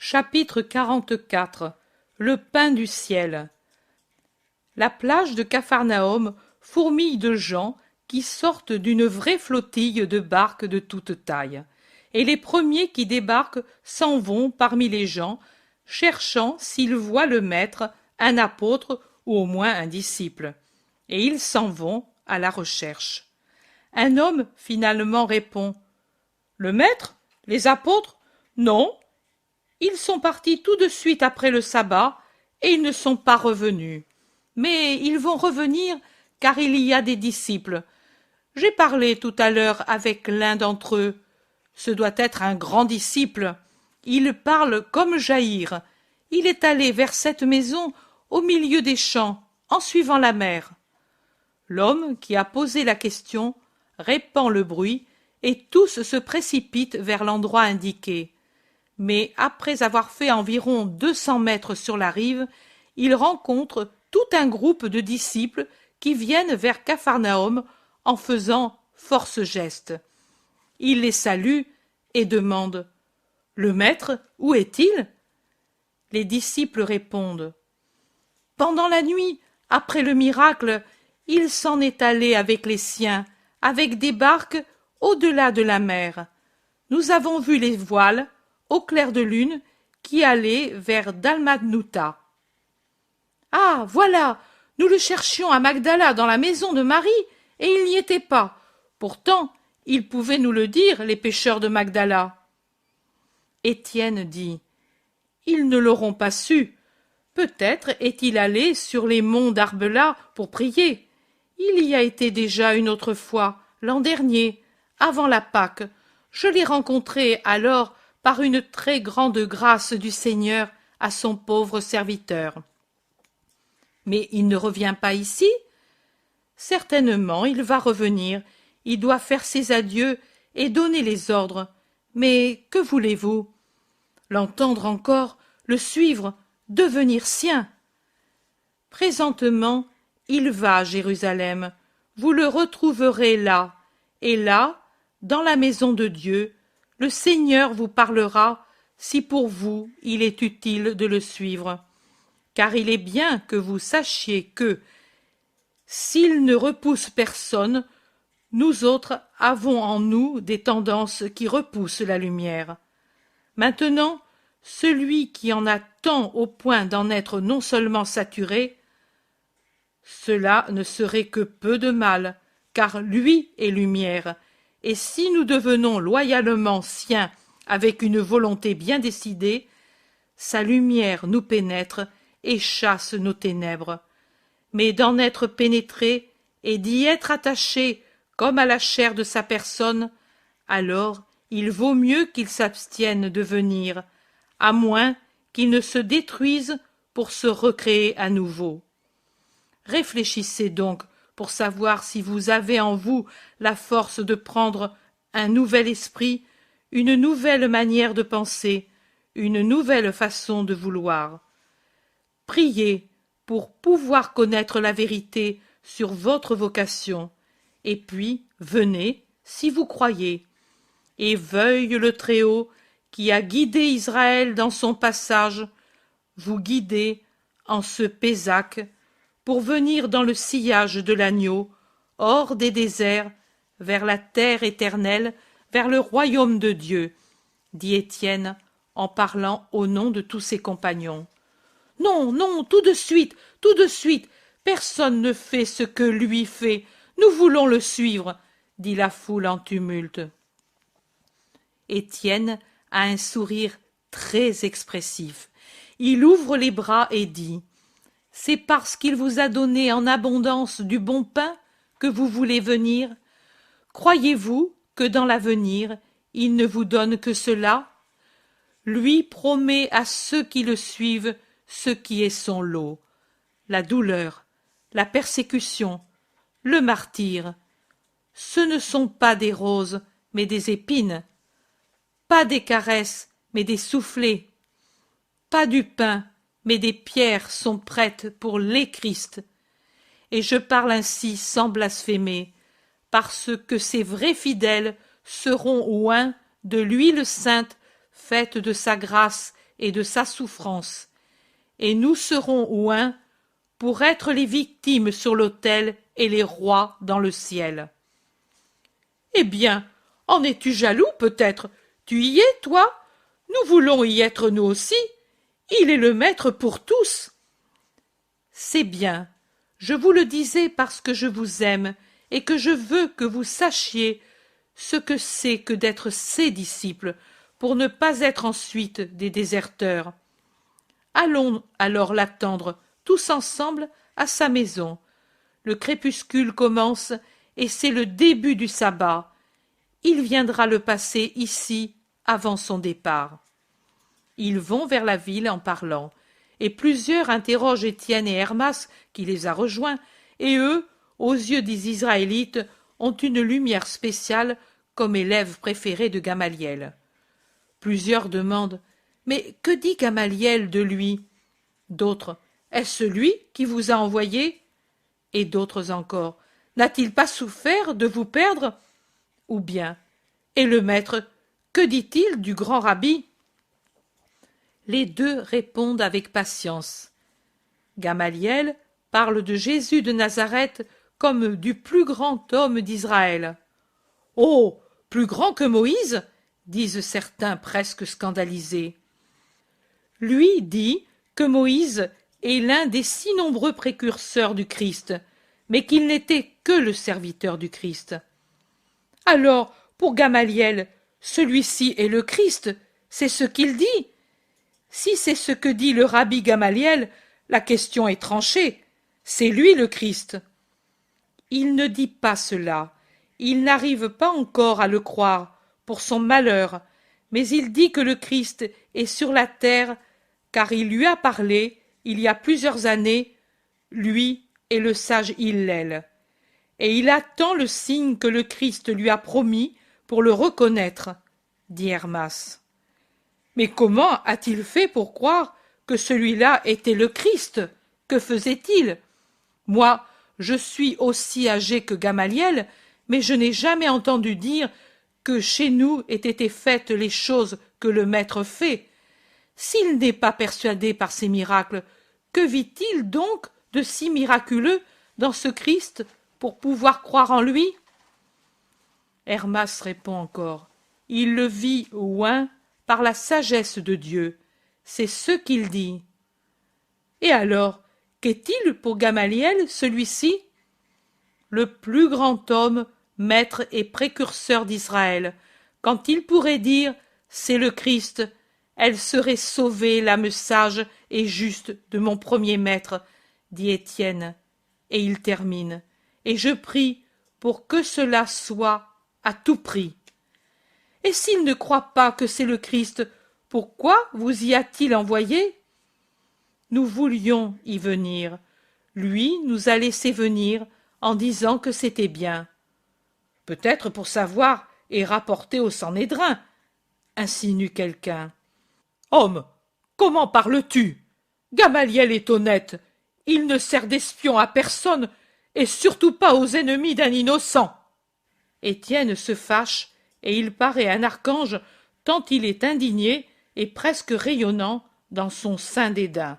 Chapitre 44. Le pain du ciel. La plage de Capharnaüm fourmille de gens qui sortent d'une vraie flottille de barques de toute taille, et les premiers qui débarquent s'en vont parmi les gens, cherchant s'ils voient le maître, un apôtre ou au moins un disciple, et ils s'en vont à la recherche. Un homme finalement répond: Le maître? Les apôtres? Non. Ils sont partis tout de suite après le sabbat, et ils ne sont pas revenus. Mais ils vont revenir, car il y a des disciples. J'ai parlé tout à l'heure avec l'un d'entre eux. Ce doit être un grand disciple. Il parle comme Jaïr. Il est allé vers cette maison au milieu des champs, en suivant la mer. L'homme qui a posé la question répand le bruit, et tous se précipitent vers l'endroit indiqué. Mais après avoir fait environ 200 mètres sur la rive, il rencontre tout un groupe de disciples qui viennent vers Capharnaüm en faisant force geste. Il les salue et demande: Le maître, où est-il? Les disciples répondent: Pendant la nuit, après le miracle, il s'en est allé avec les siens, avec des barques au-delà de la mer. Nous avons vu les voiles, au clair de lune, qui allaient vers Dalmanutha. Ah, voilà! Nous le cherchions à Magdala, dans la maison de Marie, et il n'y était pas. Pourtant, ils pouvaient nous le dire, les pêcheurs de Magdala. Étienne dit: Ils ne l'auront pas su. Peut-être est-il allé sur les monts d'Arbela pour prier. Il y a été déjà une autre fois, l'an dernier, avant la Pâque. Je l'ai rencontré alors par une très grande grâce du Seigneur à son pauvre serviteur. Mais il ne revient pas ici? Certainement, il va revenir. Il doit faire ses adieux et donner les ordres. Mais que voulez-vous? L'entendre encore, le suivre, devenir sien. Présentement, il va à Jérusalem. Vous le retrouverez là, et là, dans la maison de Dieu, le Seigneur vous parlera si pour vous il est utile de le suivre. Car il est bien que vous sachiez que, s'il ne repousse personne, nous autres avons en nous des tendances qui repoussent la lumière. Maintenant, celui qui en a tant au point d'en être non seulement saturé, cela ne serait que peu de mal, car lui est lumière, et si nous devenons loyalement siens avec une volonté bien décidée, sa lumière nous pénètre et chasse nos ténèbres. Mais d'en être pénétré et d'y être attaché comme à la chair de sa personne, alors il vaut mieux qu'il s'abstienne de venir, à moins qu'il ne se détruise pour se recréer à nouveau. Réfléchissez donc pour savoir si vous avez en vous la force de prendre un nouvel esprit, une nouvelle manière de penser, une nouvelle façon de vouloir. Priez pour pouvoir connaître la vérité sur votre vocation, et puis venez si vous croyez. Et veuille le Très-Haut, qui a guidé Israël dans son passage, vous guider en ce Pésach, pour venir dans le sillage de l'agneau, hors des déserts, vers la terre éternelle, vers le royaume de Dieu, dit Étienne en parlant au nom de tous ses compagnons. Non, non, tout de suite, personne ne fait ce que lui fait, nous voulons le suivre, dit la foule en tumulte. Étienne a un sourire très expressif. Il ouvre les bras et dit: C'est parce qu'il vous a donné en abondance du bon pain que vous voulez venir? Croyez-vous que dans l'avenir, il ne vous donne que cela? Lui promet à ceux qui le suivent ce qui est son lot: la douleur, la persécution, le martyre. Ce ne sont pas des roses, mais des épines, pas des caresses, mais des soufflets, pas du pain, mais des pierres sont prêtes pour les Christ. Et je parle ainsi sans blasphémer, parce que ces vrais fidèles seront oints de l'huile sainte faite de sa grâce et de sa souffrance, et nous serons oints pour être les victimes sur l'autel et les rois dans le ciel. Eh bien, en es-tu jaloux peut-être? Tu y es, toi? Nous voulons y être nous aussi. Il est le maître pour tous. C'est bien. Je vous le disais parce que je vous aime et que je veux que vous sachiez ce que c'est que d'être ses disciples pour ne pas être ensuite des déserteurs. Allons alors l'attendre tous ensemble à sa maison. Le crépuscule commence et c'est le début du sabbat. Il viendra le passer ici avant son départ. Ils vont vers la ville en parlant, et plusieurs interrogent Étienne et Hermas qui les a rejoints, et eux, aux yeux des Israélites, ont une lumière spéciale comme élèves préférés de Gamaliel. Plusieurs demandent « Mais que dit Gamaliel de lui ?» D'autres « Est-ce lui qui vous a envoyé ?» Et d'autres encore « N'a-t-il pas souffert de vous perdre ?» Ou bien « Et le maître, que dit-il du grand rabbi ?» Les deux répondent avec patience. Gamaliel parle de Jésus de Nazareth comme du plus grand homme d'Israël. « Oh, plus grand que Moïse ?» disent certains presque scandalisés. Lui dit que Moïse est l'un des si nombreux précurseurs du Christ, mais qu'il n'était que le serviteur du Christ. Alors, pour Gamaliel, celui-ci est le Christ, c'est ce qu'il dit. Si c'est ce que dit le rabbi Gamaliel, la question est tranchée. C'est lui le Christ. Il ne dit pas cela. Il n'arrive pas encore à le croire, pour son malheur, mais il dit que le Christ est sur la terre, car il lui a parlé, il y a plusieurs années, lui et le sage Hillel. Et il attend le signe que le Christ lui a promis pour le reconnaître, dit Hermas. Mais comment a-t-il fait pour croire que celui-là était le Christ? Que faisait-il? Moi, je suis aussi âgé que Gamaliel, mais je n'ai jamais entendu dire que chez nous aient été faites les choses que le Maître fait. S'il n'est pas persuadé par ces miracles, que vit-il donc de si miraculeux dans ce Christ pour pouvoir croire en lui? Hermas répond encore. Il le vit oint par la sagesse de Dieu. C'est ce qu'il dit. Et alors, qu'est-il pour Gamaliel, celui-ci? Le plus grand homme, maître et précurseur d'Israël. Quand il pourrait dire « c'est le Christ », elle serait sauvée l'âme sage et juste de mon premier maître, dit Étienne. Et il termine. Et je prie pour que cela soit à tout prix. Et s'il ne croit pas que c'est le Christ, pourquoi vous y a-t-il envoyé? Nous voulions y venir. Lui nous a laissé venir en disant que c'était bien. Peut-être pour savoir et rapporter au Sanhédrin, insinue quelqu'un. Homme, comment parles-tu? Gamaliel est honnête. Il ne sert d'espion à personne et surtout pas aux ennemis d'un innocent. Étienne se fâche et il paraît un archange tant il est indigné et presque rayonnant dans son sein dédain.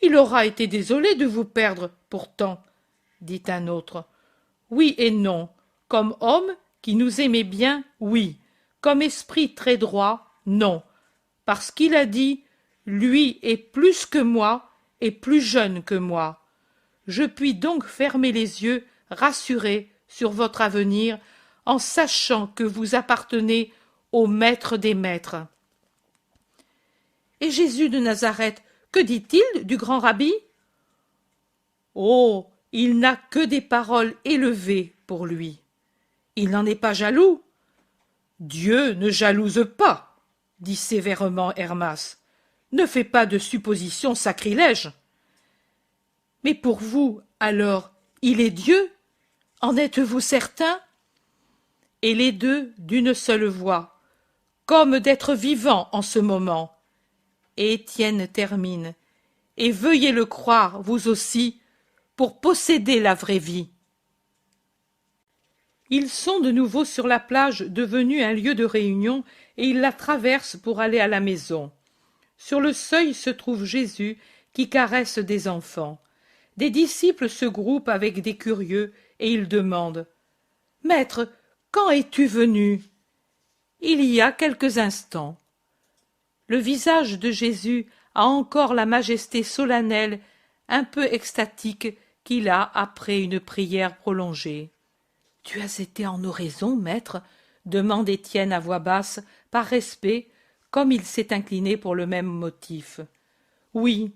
Il aura été désolé de vous perdre, pourtant, dit un autre. Oui et non. Comme homme qui nous aimait bien, oui. Comme esprit très droit, non. Parce qu'il a dit, lui est plus que moi et plus jeune que moi. Je puis donc fermer les yeux, rassuré sur votre avenir, en sachant que vous appartenez au Maître des maîtres. Et Jésus de Nazareth, que dit-il du grand rabbi? Oh, il n'a que des paroles élevées pour lui. Il n'en est pas jaloux. Dieu ne jalouse pas, dit sévèrement Hermas. Ne fais pas de suppositions sacrilèges. Mais pour vous, alors, il est Dieu? En êtes-vous certain? Et les deux d'une seule voix, comme d'être vivants en ce moment. Et Étienne termine. Et veuillez le croire, vous aussi, pour posséder la vraie vie. Ils sont de nouveau sur la plage devenue un lieu de réunion et ils la traversent pour aller à la maison. Sur le seuil se trouve Jésus qui caresse des enfants. Des disciples se groupent avec des curieux et ils demandent « Maître, quand es-tu venu ?» Il y a quelques instants. Le visage de Jésus a encore la majesté solennelle, un peu extatique, qu'il a après une prière prolongée. « Tu as été en oraison, maître ?» demande Étienne à voix basse, par respect, comme il s'est incliné pour le même motif. « Oui. »«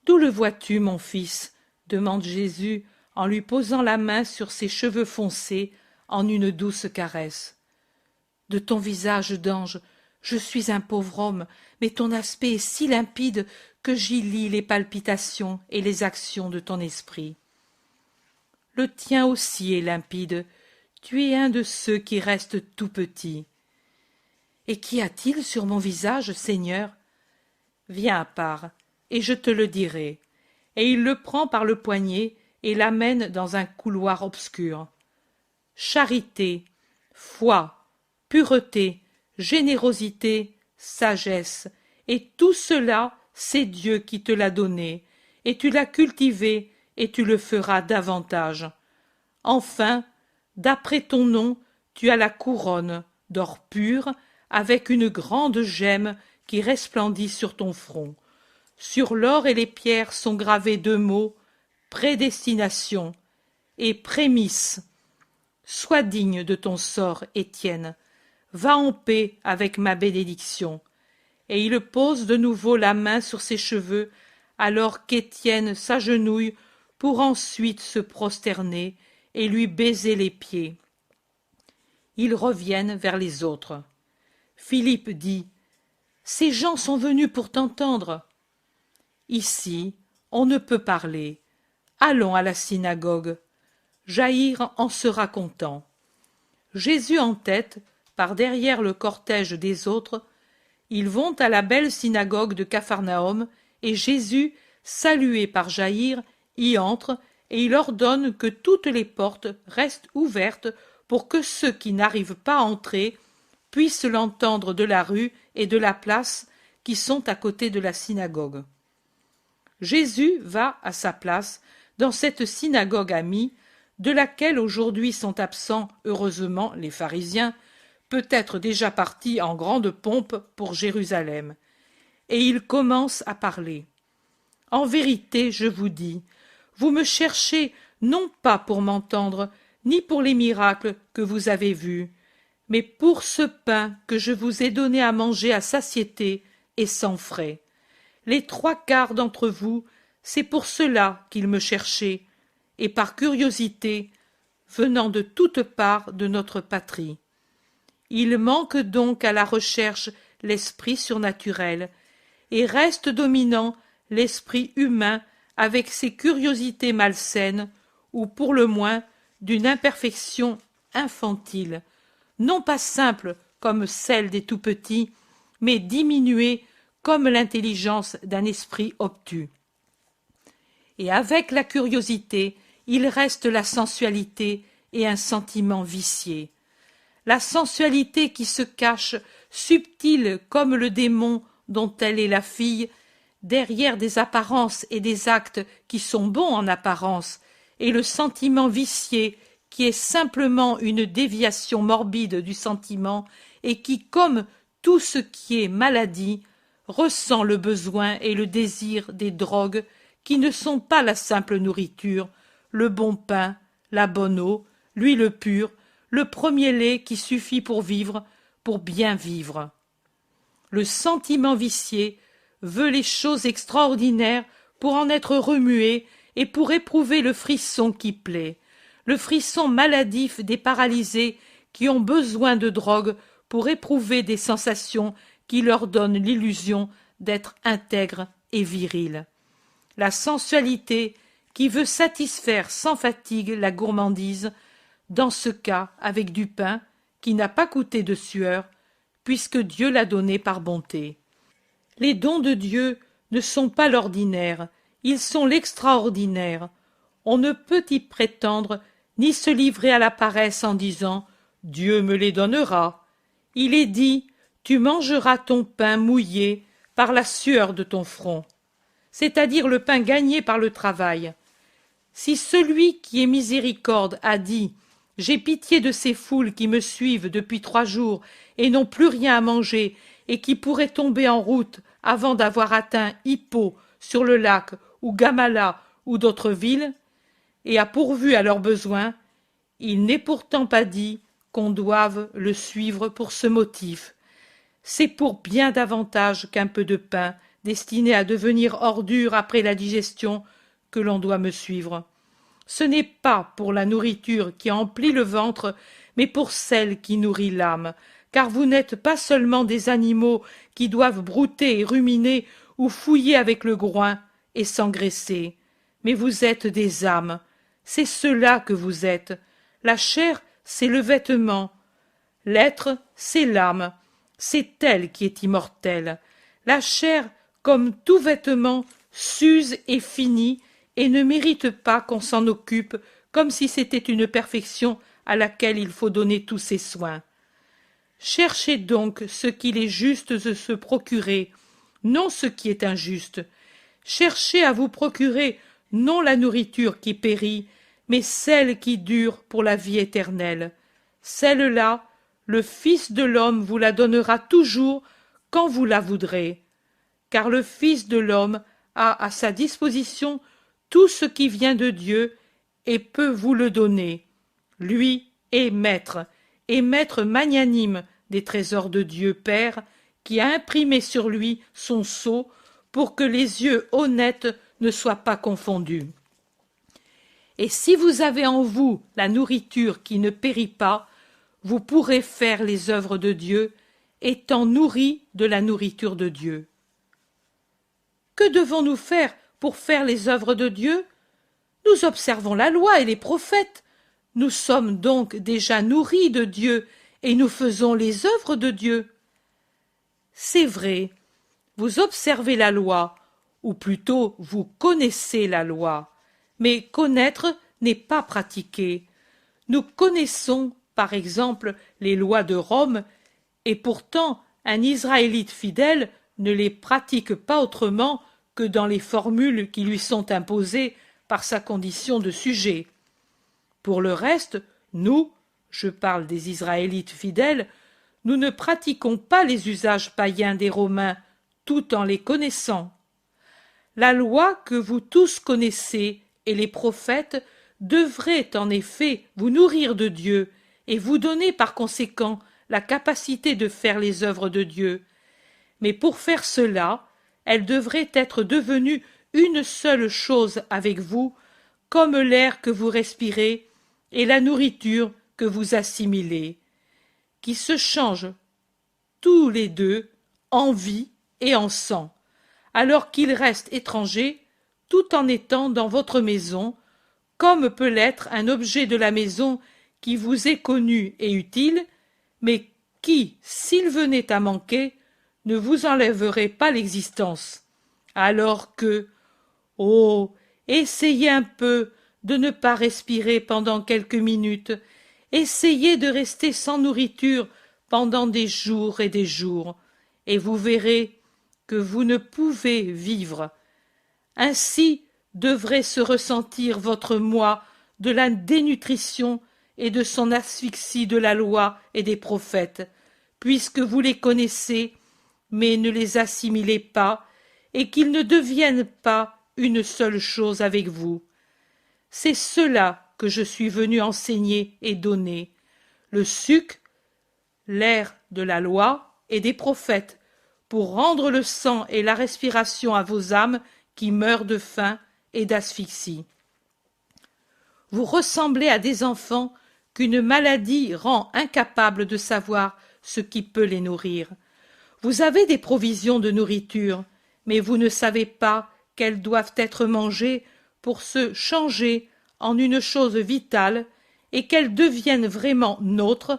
D'où le vois-tu, mon fils ?» demande Jésus en lui posant la main sur ses cheveux foncés en une douce caresse. « De ton visage d'ange, je suis un pauvre homme, mais ton aspect est si limpide que j'y lis les palpitations et les actions de ton esprit. Le tien aussi est limpide, tu es un de ceux qui restent tout petits. Et qu'y a-t-il sur mon visage, Seigneur? Viens à part, et je te le dirai. Et il le prend par le poignet et l'amène dans un couloir obscur. Charité, foi, pureté, générosité, sagesse, et tout cela, c'est Dieu qui te l'a donné, et tu l'as cultivé, et tu le feras davantage. Enfin, d'après ton nom, tu as la couronne d'or pur, avec une grande gemme qui resplendit sur ton front. Sur l'or et les pierres sont gravés 2 mots, prédestination et prémisse. Sois digne de ton sort, Étienne. Va en paix avec ma bénédiction. Et il pose de nouveau la main sur ses cheveux, alors qu'Étienne s'agenouille pour ensuite se prosterner et lui baiser les pieds. Ils reviennent vers les autres. Philippe dit « Ces gens sont venus pour t'entendre. » Ici, on ne peut parler. Allons à la synagogue. Jaïr en sera content. Jésus en tête, par derrière le cortège des autres, ils vont à la belle synagogue de Capharnaüm, et Jésus, salué par Jaïr, y entre, et il ordonne que toutes les portes restent ouvertes pour que ceux qui n'arrivent pas à entrer puissent l'entendre de la rue et de la place qui sont à côté de la synagogue. Jésus va à sa place dans cette synagogue amie, de laquelle aujourd'hui sont absents, heureusement, les pharisiens, peut-être déjà partis en grande pompe pour Jérusalem. Et il commence à parler. « En vérité, je vous dis, vous me cherchez non pas pour m'entendre, ni pour les miracles que vous avez vus, mais pour ce pain que je vous ai donné à manger à satiété et sans frais. Les 3/4 d'entre vous, c'est pour cela qu'ils me cherchaient, et par curiosité, venant de toutes parts de notre patrie. Il manque donc à la recherche l'esprit surnaturel, et reste dominant l'esprit humain avec ses curiosités malsaines, ou pour le moins d'une imperfection infantile, non pas simple comme celle des tout-petits, mais diminuée comme l'intelligence d'un esprit obtus. Et avec la curiosité, il reste la sensualité et un sentiment vicié. La sensualité qui se cache, subtile comme le démon dont elle est la fille, derrière des apparences et des actes qui sont bons en apparence, et le sentiment vicié qui est simplement une déviation morbide du sentiment et qui, comme tout ce qui est maladie, ressent le besoin et le désir des drogues qui ne sont pas la simple nourriture, le bon pain, la bonne eau, l'huile pure, le premier lait qui suffit pour vivre, pour bien vivre. Le sentiment vicié veut les choses extraordinaires pour en être remué et pour éprouver le frisson qui plaît, le frisson maladif des paralysés qui ont besoin de drogue pour éprouver des sensations qui leur donnent l'illusion d'être intègres et virils. La sensualité qui veut satisfaire sans fatigue la gourmandise, dans ce cas avec du pain qui n'a pas coûté de sueur, puisque Dieu l'a donné par bonté. Les dons de Dieu ne sont pas l'ordinaire, ils sont l'extraordinaire. On ne peut y prétendre ni se livrer à la paresse en disant « Dieu me les donnera ». Il est dit « Tu mangeras ton pain mouillé par la sueur de ton front, c'est-à-dire le pain gagné par le travail. Si celui qui est miséricorde a dit « J'ai pitié de ces foules qui me suivent depuis 3 jours et n'ont plus rien à manger et qui pourraient tomber en route avant d'avoir atteint Hippo sur le lac ou Gamala ou d'autres villes, et a pourvu à leurs besoins, il n'est pourtant pas dit qu'on doive le suivre pour ce motif. C'est pour bien davantage qu'un peu de pain destiné à devenir ordure après la digestion que l'on doit me suivre. Ce n'est pas pour la nourriture qui emplit le ventre, mais pour celle qui nourrit l'âme, car vous n'êtes pas seulement des animaux qui doivent brouter et ruminer ou fouiller avec le groin et s'engraisser, mais vous êtes des âmes, c'est cela que vous êtes. La chair, c'est le vêtement. L'être, c'est l'âme. C'est elle qui est immortelle. La chair, comme tout vêtement, s'use et finit, et ne mérite pas qu'on s'en occupe comme si c'était une perfection à laquelle il faut donner tous ses soins. Cherchez donc ce qu'il est juste de se procurer, non ce qui est injuste. Cherchez à vous procurer non la nourriture qui périt, mais celle qui dure pour la vie éternelle. Celle-là, le Fils de l'homme vous la donnera toujours quand vous la voudrez. Car le Fils de l'homme a à sa disposition tout ce qui vient de Dieu et peut vous le donner. Lui est maître magnanime des trésors de Dieu Père, qui a imprimé sur lui son sceau pour que les yeux honnêtes ne soient pas confondus. Et si vous avez en vous la nourriture qui ne périt pas, vous pourrez faire les œuvres de Dieu, étant nourris de la nourriture de Dieu. Que devons-nous faire pour faire les œuvres de Dieu? Nous observons la loi et les prophètes. Nous sommes donc déjà nourris de Dieu et nous faisons les œuvres de Dieu. C'est vrai, vous observez la loi, ou plutôt vous connaissez la loi, mais connaître n'est pas pratiquer. Nous connaissons, par exemple, les lois de Rome, et pourtant un Israélite fidèle ne les pratique pas autrement que dans les formules qui lui sont imposées par sa condition de sujet. Pour le reste, nous, je parle des Israélites fidèles, nous ne pratiquons pas les usages païens des Romains, tout en les connaissant. La loi que vous tous connaissez et les prophètes devraient en effet vous nourrir de Dieu et vous donner par conséquent la capacité de faire les œuvres de Dieu. Mais pour faire cela, elles devraient être devenues une seule chose avec vous, comme l'air que vous respirez et la nourriture que vous assimilez, qui se changent tous les deux en vie et en sang, alors qu'ils restent étrangers tout en étant dans votre maison, comme peut l'être un objet de la maison qui vous est connu et utile, mais qui, s'il venait à manquer, ne vous enlèverait pas l'existence. Alors que, oh, essayez un peu de ne pas respirer pendant quelques minutes, essayez de rester sans nourriture pendant des jours, et vous verrez que vous ne pouvez vivre. Ainsi devrait se ressentir votre moi de la dénutrition et de son asphyxie de la loi et des prophètes, puisque vous les connaissez, mais ne les assimilez pas, et qu'ils ne deviennent pas une seule chose avec vous. C'est cela que je suis venu enseigner et donner, le suc, l'air de la loi et des prophètes, pour rendre le sang et la respiration à vos âmes qui meurent de faim et d'asphyxie. Vous ressemblez à des enfants qu'une maladie rend incapables de savoir ce qui peut les nourrir. Vous avez des provisions de nourriture, mais vous ne savez pas qu'elles doivent être mangées pour se changer en une chose vitale et qu'elles deviennent vraiment nôtres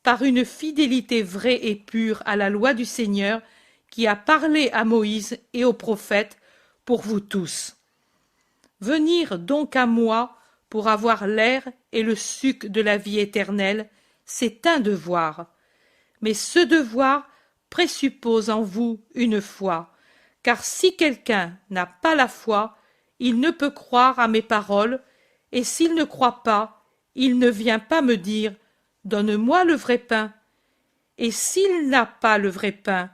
par une fidélité vraie et pure à la loi du Seigneur qui a parlé à Moïse et aux prophètes pour vous tous. Venir donc à moi pour avoir l'air et le suc de la vie éternelle, c'est un devoir. Mais ce devoir présuppose en vous une foi, car si quelqu'un n'a pas la foi, il ne peut croire à mes paroles, et s'il ne croit pas, il ne vient pas me dire « Donne-moi le vrai pain ». Et s'il n'a pas le vrai pain,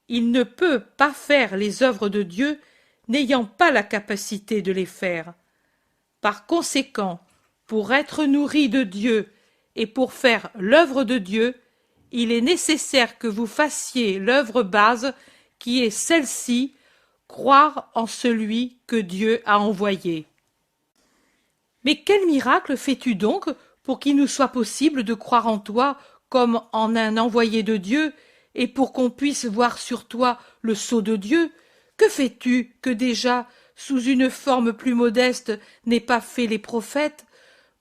il ne peut pas faire les œuvres de Dieu, n'ayant pas la capacité de les faire. Par conséquent, pour être nourri de Dieu et pour faire l'œuvre de Dieu, il est nécessaire que vous fassiez l'œuvre base qui est celle-ci, croire en celui que Dieu a envoyé. Mais quel miracle fais-tu donc pour qu'il nous soit possible de croire en toi comme en un envoyé de Dieu, et pour qu'on puisse voir sur toi le sceau de Dieu? Que fais-tu que déjà, sous une forme plus modeste, n'aient pas fait les prophètes?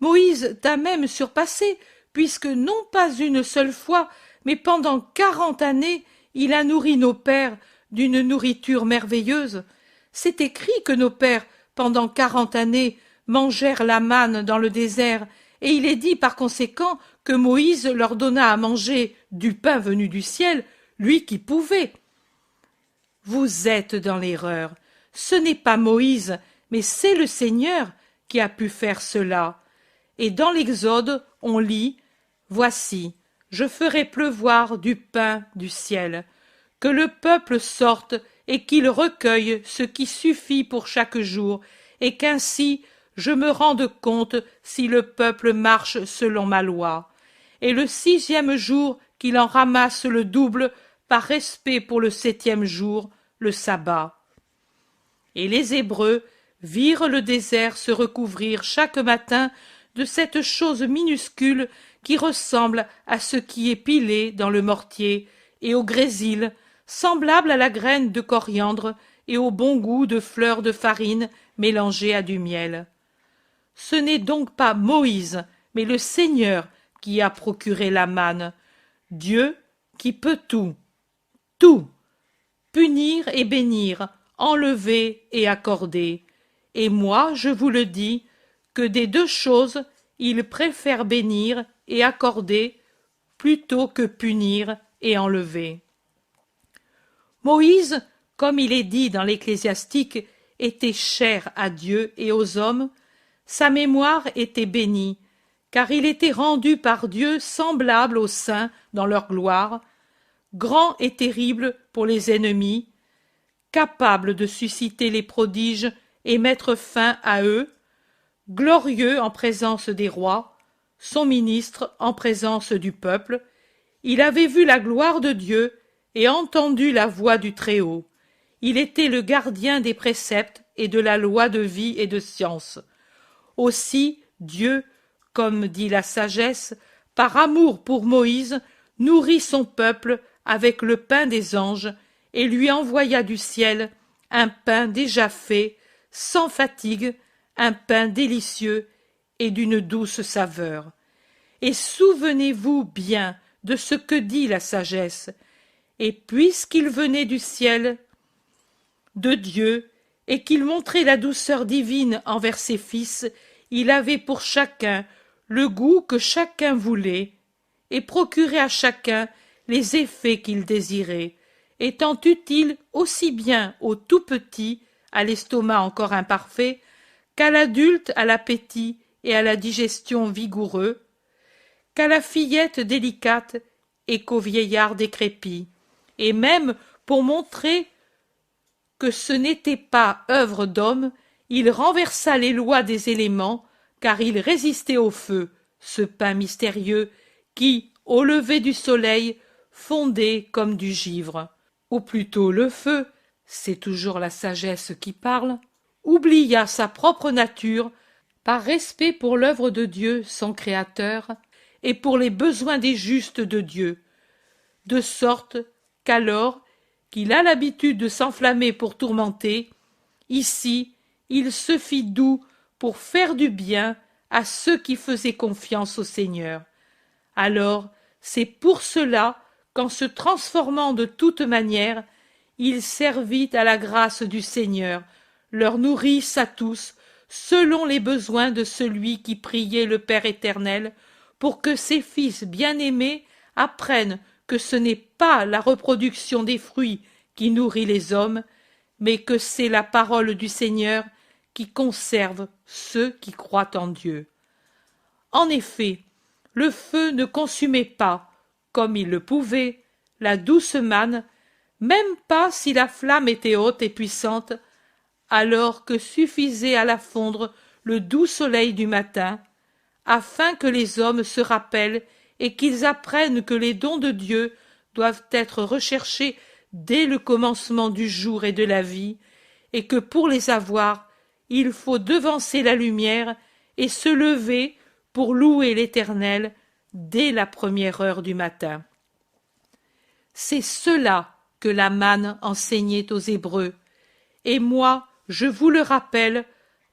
Moïse t'a même surpassé, puisque non pas une seule fois, mais pendant 40 années, il a nourri nos pères d'une nourriture merveilleuse. C'est écrit que nos pères, pendant 40 années, mangèrent la manne dans le désert, et il est dit par conséquent que Moïse leur donna à manger du pain venu du ciel, lui qui pouvait. Vous êtes dans l'erreur. Ce n'est pas Moïse, mais c'est le Seigneur qui a pu faire cela. Et dans l'Exode, on lit « Voici, je ferai pleuvoir du pain du ciel, que le peuple sorte et qu'il recueille ce qui suffit pour chaque jour, et qu'ainsi je me rende compte si le peuple marche selon ma loi. Et le 6e jour, qu'il en ramasse le double, par respect pour le 7e jour, le sabbat. » Et les Hébreux virent le désert se recouvrir chaque matin de cette chose minuscule qui ressemble à ce qui est pilé dans le mortier, et au grésil, semblable à la graine de coriandre, et au bon goût de fleurs de farine mélangées à du miel. Ce n'est donc pas Moïse, mais le Seigneur qui a procuré la manne, Dieu qui peut tout, punir et bénir, enlever et accorder. Et moi, je vous le dis, que des deux choses, il préfère bénir et accorder plutôt que punir et enlever. Moïse, comme il est dit dans l'Ecclésiastique, était cher à Dieu et aux hommes. Sa mémoire était bénie, car il était rendu par Dieu semblable aux saints dans leur gloire, grand et terrible pour les ennemis, capable de susciter les prodiges et mettre fin à eux, glorieux en présence des rois, son ministre en présence du peuple. Il avait vu la gloire de Dieu et entendu la voix du Très-Haut. Il était le gardien des préceptes et de la loi de vie et de science. Aussi Dieu, comme dit la sagesse, par amour pour Moïse, nourrit son peuple avec le pain des anges et lui envoya du ciel un pain déjà fait, sans fatigue, un pain délicieux et d'une douce saveur. Et souvenez-vous bien de ce que dit la sagesse. Et puisqu'il venait du ciel, de Dieu, et qu'il montrait la douceur divine envers ses fils, il avait pour chacun le goût que chacun voulait, et procurait à chacun les effets qu'il désirait, étant utile aussi bien au tout petit, à l'estomac encore imparfait, qu'à l'adulte à l'appétit et à la digestion vigoureux, qu'à la fillette délicate et qu'au vieillard décrépit, et même pour montrer que ce n'était pas œuvre d'homme, il renversa les lois des éléments, car il résistait au feu, ce pain mystérieux, qui, au lever du soleil, fondait comme du givre. Ou plutôt le feu, c'est toujours la sagesse qui parle, oublia sa propre nature, par respect pour l'œuvre de Dieu, son Créateur, et pour les besoins des justes de Dieu, de sorte qu'alors qu'il a l'habitude de s'enflammer pour tourmenter, ici il se fit doux pour faire du bien à ceux qui faisaient confiance au Seigneur. Alors c'est pour cela qu'en se transformant de toute manière, il servit à la grâce du Seigneur, leur nourrisse à tous, selon les besoins de celui qui priait le Père éternel, pour que ses fils bien-aimés apprennent que ce n'est pas la reproduction des fruits qui nourrit les hommes, mais que c'est la parole du Seigneur qui conserve ceux qui croient en Dieu. En effet, le feu ne consumait pas, comme il le pouvait, la douce manne, même pas si la flamme était haute et puissante, alors que suffisait à la fondre le doux soleil du matin, afin que les hommes se rappellent et qu'ils apprennent que les dons de Dieu doivent être recherchés dès le commencement du jour et de la vie, et que pour les avoir, il faut devancer la lumière et se lever pour louer l'Éternel dès la première heure du matin. C'est cela que la manne enseignait aux Hébreux, et moi je vous le rappelle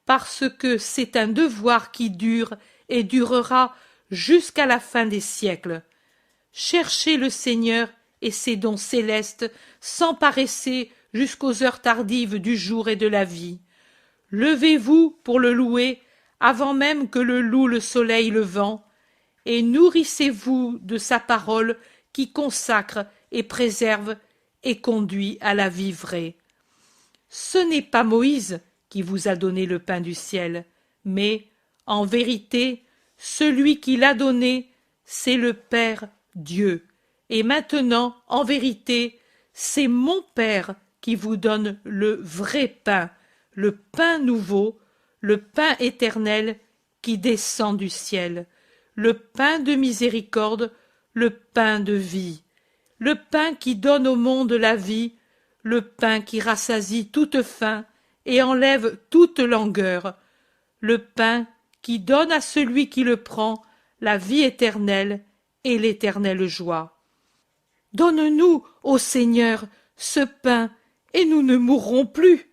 parce que c'est un devoir qui dure et durera jusqu'à la fin des siècles. Cherchez le Seigneur et ses dons célestes sans paresser jusqu'aux heures tardives du jour et de la vie. Levez-vous pour le louer avant même que le loue le soleil levant, et nourrissez-vous de sa parole qui consacre et préserve et conduit à la vie vraie. Ce n'est pas Moïse qui vous a donné le pain du ciel, mais, en vérité, celui qui l'a donné, c'est le Père Dieu. Et maintenant, en vérité, c'est mon Père qui vous donne le vrai pain, le pain nouveau, le pain éternel qui descend du ciel, le pain de miséricorde, le pain de vie, le pain qui donne au monde la vie, le pain qui rassasie toute faim et enlève toute langueur, le pain qui donne à celui qui le prend la vie éternelle et l'éternelle joie. Donne-nous, ô Seigneur, ce pain, et nous ne mourrons plus.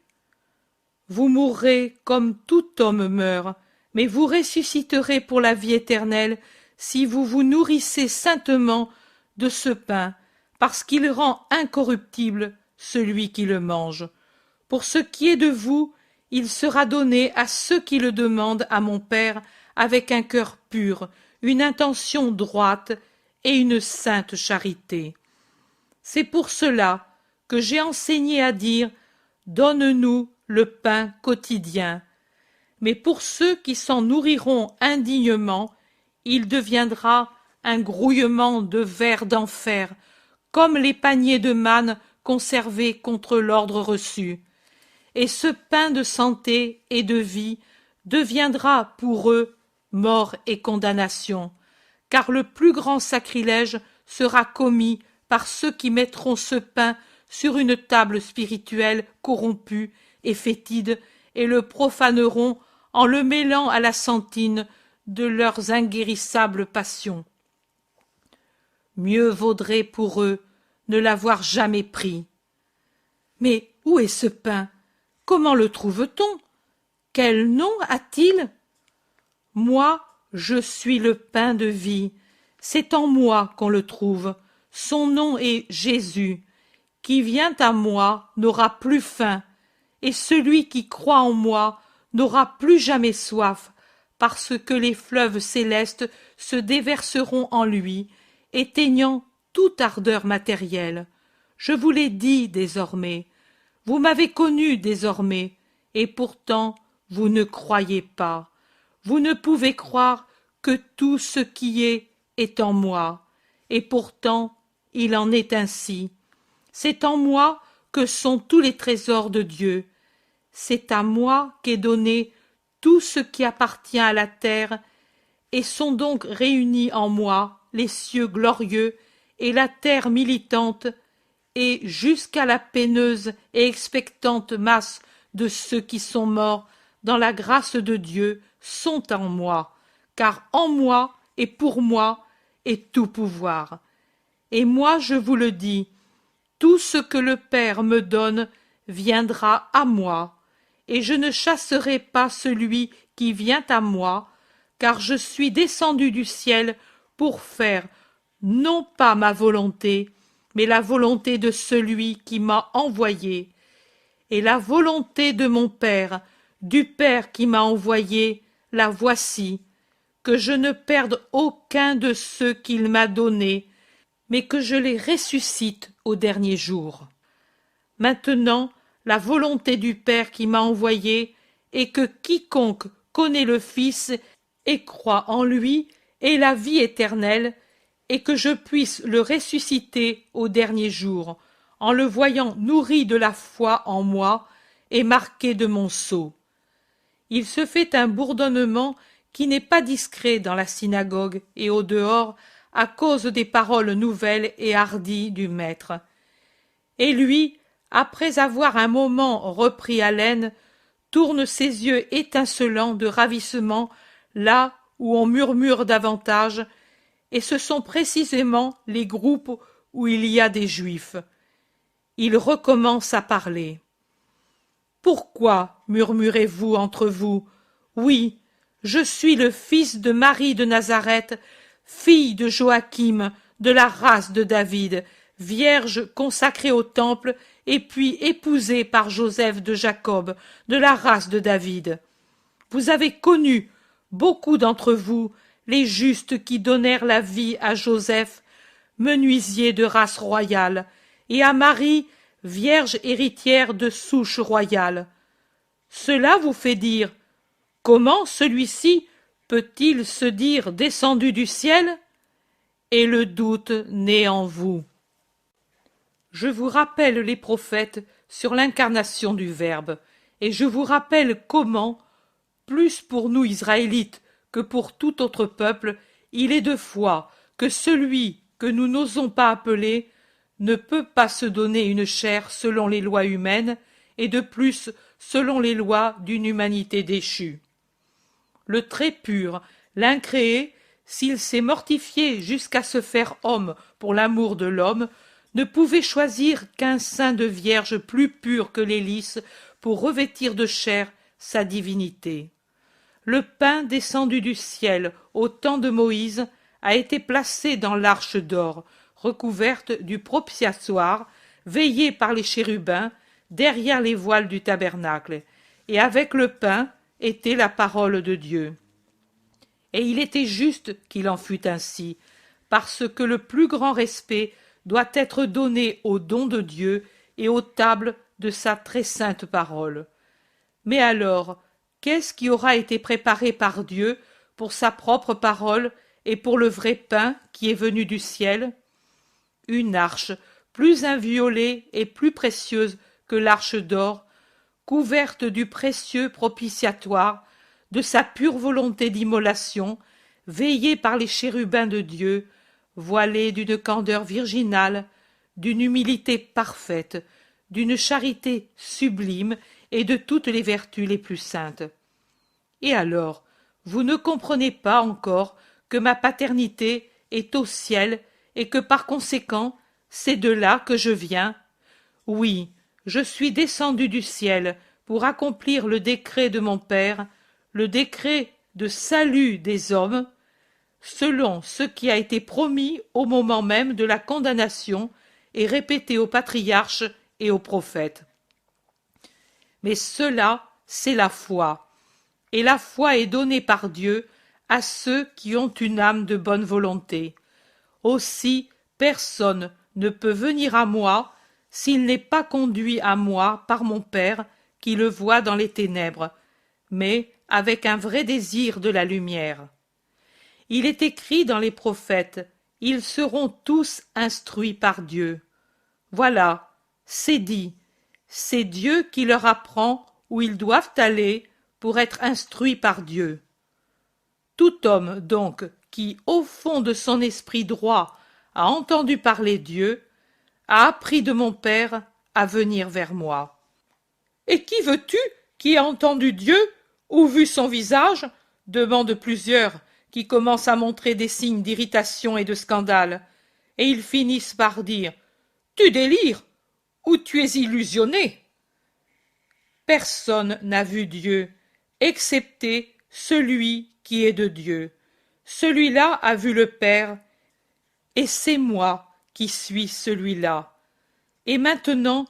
Vous mourrez comme tout homme meurt, mais vous ressusciterez pour la vie éternelle si vous vous nourrissez saintement de ce pain, parce qu'il rend incorruptible celui qui le mange. Pour ce qui est de vous, il sera donné à ceux qui le demandent à mon Père avec un cœur pur, une intention droite et une sainte charité. C'est pour cela que j'ai enseigné à dire « Donne-nous le pain quotidien ». Mais pour ceux qui s'en nourriront indignement, il deviendra un grouillement de vers d'enfer, comme les paniers de manne conservés contre l'ordre reçu. Et ce pain de santé et de vie deviendra pour eux mort et condamnation, car le plus grand sacrilège sera commis par ceux qui mettront ce pain sur une table spirituelle corrompue et fétide et le profaneront en le mêlant à la sentine de leurs inguérissables passions. Mieux vaudrait pour eux ne l'avoir jamais pris. Mais où est ce pain? Comment le trouve-t-on? Quel nom a-t-il? Moi, je suis le pain de vie. C'est en moi qu'on le trouve. Son nom est Jésus. Qui vient à moi n'aura plus faim, et celui qui croit en moi n'aura plus jamais soif, parce que les fleuves célestes se déverseront en lui, éteignant toute ardeur matérielle. Je vous l'ai dit désormais. Vous m'avez connu désormais, et pourtant vous ne croyez pas. Vous ne pouvez croire que tout ce qui est en moi, et pourtant il en est ainsi. C'est en moi que sont tous les trésors de Dieu. C'est à moi qu'est donné tout ce qui appartient à la terre, et sont donc réunis en moi les cieux glorieux et la terre militante, et jusqu'à la peineuse et expectante masse de ceux qui sont morts dans la grâce de Dieu sont en moi, car en moi et pour moi est tout pouvoir. Et moi je vous le dis, tout ce que le Père me donne viendra à moi, et je ne chasserai pas celui qui vient à moi, car je suis descendu du ciel pour faire non pas ma volonté, mais la volonté de celui qui m'a envoyé. Et la volonté de mon Père, du Père qui m'a envoyé, la voici, que je ne perde aucun de ceux qu'il m'a donnés, mais que je les ressuscite au dernier jour. Maintenant, la volonté du Père qui m'a envoyé est que quiconque connaît le Fils et croit en lui ait la vie éternelle, et que je puisse le ressusciter au dernier jour, en le voyant nourri de la foi en moi et marqué de mon sceau. Il se fait un bourdonnement qui n'est pas discret dans la synagogue et au dehors à cause des paroles nouvelles et hardies du Maître. Et lui, après avoir un moment repris haleine, tourne ses yeux étincelants de ravissement là où on murmure davantage, et ce sont précisément les groupes où il y a des Juifs. Il recommence à parler. Pourquoi murmurez-vous entre vous? Oui, je suis le fils de Marie de Nazareth, fille de Joachim, de la race de David, vierge consacrée au temple, et puis épousée par Joseph de Jacob, de la race de David. Vous avez connu, beaucoup d'entre vous, les justes qui donnèrent la vie à Joseph, menuisier de race royale, et à Marie, vierge héritière de souche royale. Cela vous fait dire: comment celui-ci peut-il se dire descendu du ciel? Et le doute naît en vous. Je vous rappelle les prophètes sur l'incarnation du Verbe, et je vous rappelle comment, plus pour nous Israélites que pour tout autre peuple, il est de foi que celui que nous n'osons pas appeler ne peut pas se donner une chair selon les lois humaines, et de plus selon les lois d'une humanité déchue. Le très pur, l'incréé, s'il s'est mortifié jusqu'à se faire homme pour l'amour de l'homme, ne pouvait choisir qu'un sein de vierge plus pur que les lys pour revêtir de chair sa divinité. Le pain descendu du ciel au temps de Moïse a été placé dans l'arche d'or, recouverte du propitiatoire, veillée par les chérubins, derrière les voiles du tabernacle, et avec le pain était la parole de Dieu. Et il était juste qu'il en fût ainsi, parce que le plus grand respect doit être donné au don de Dieu et aux tables de sa très sainte parole. Mais alors, qu'est-ce qui aura été préparé par Dieu pour sa propre parole et pour le vrai pain qui est venu du ciel? Une arche, plus inviolée et plus précieuse que l'arche d'or, couverte du précieux propitiatoire, de sa pure volonté d'immolation, veillée par les chérubins de Dieu, voilée d'une candeur virginale, d'une humilité parfaite, d'une charité sublime et de toutes les vertus les plus saintes. Et alors, vous ne comprenez pas encore que ma paternité est au ciel et que par conséquent, c'est de là que je viens? Oui, je suis descendu du ciel pour accomplir le décret de mon Père, le décret de salut des hommes, selon ce qui a été promis au moment même de la condamnation et répété aux patriarches et aux prophètes. Mais cela, c'est la foi, et la foi est donnée par Dieu à ceux qui ont une âme de bonne volonté. Aussi, personne ne peut venir à moi s'il n'est pas conduit à moi par mon Père qui le voit dans les ténèbres, mais avec un vrai désir de la lumière. Il est écrit dans les prophètes: ils seront tous instruits par Dieu. Voilà, c'est dit, c'est Dieu qui leur apprend où ils doivent aller pour être instruits par Dieu. Tout homme, donc, qui, au fond de son esprit droit, a entendu parler Dieu, a appris de mon Père à venir vers moi. Et qui veux-tu qui a entendu Dieu ou vu son visage? Demandent plusieurs, qui commencent à montrer des signes d'irritation et de scandale, et ils finissent par dire: tu délires, ou tu es illusionné. Personne n'a vu Dieu, excepté celui qui est de Dieu. Celui-là a vu le Père, et c'est moi qui suis celui-là. Et maintenant,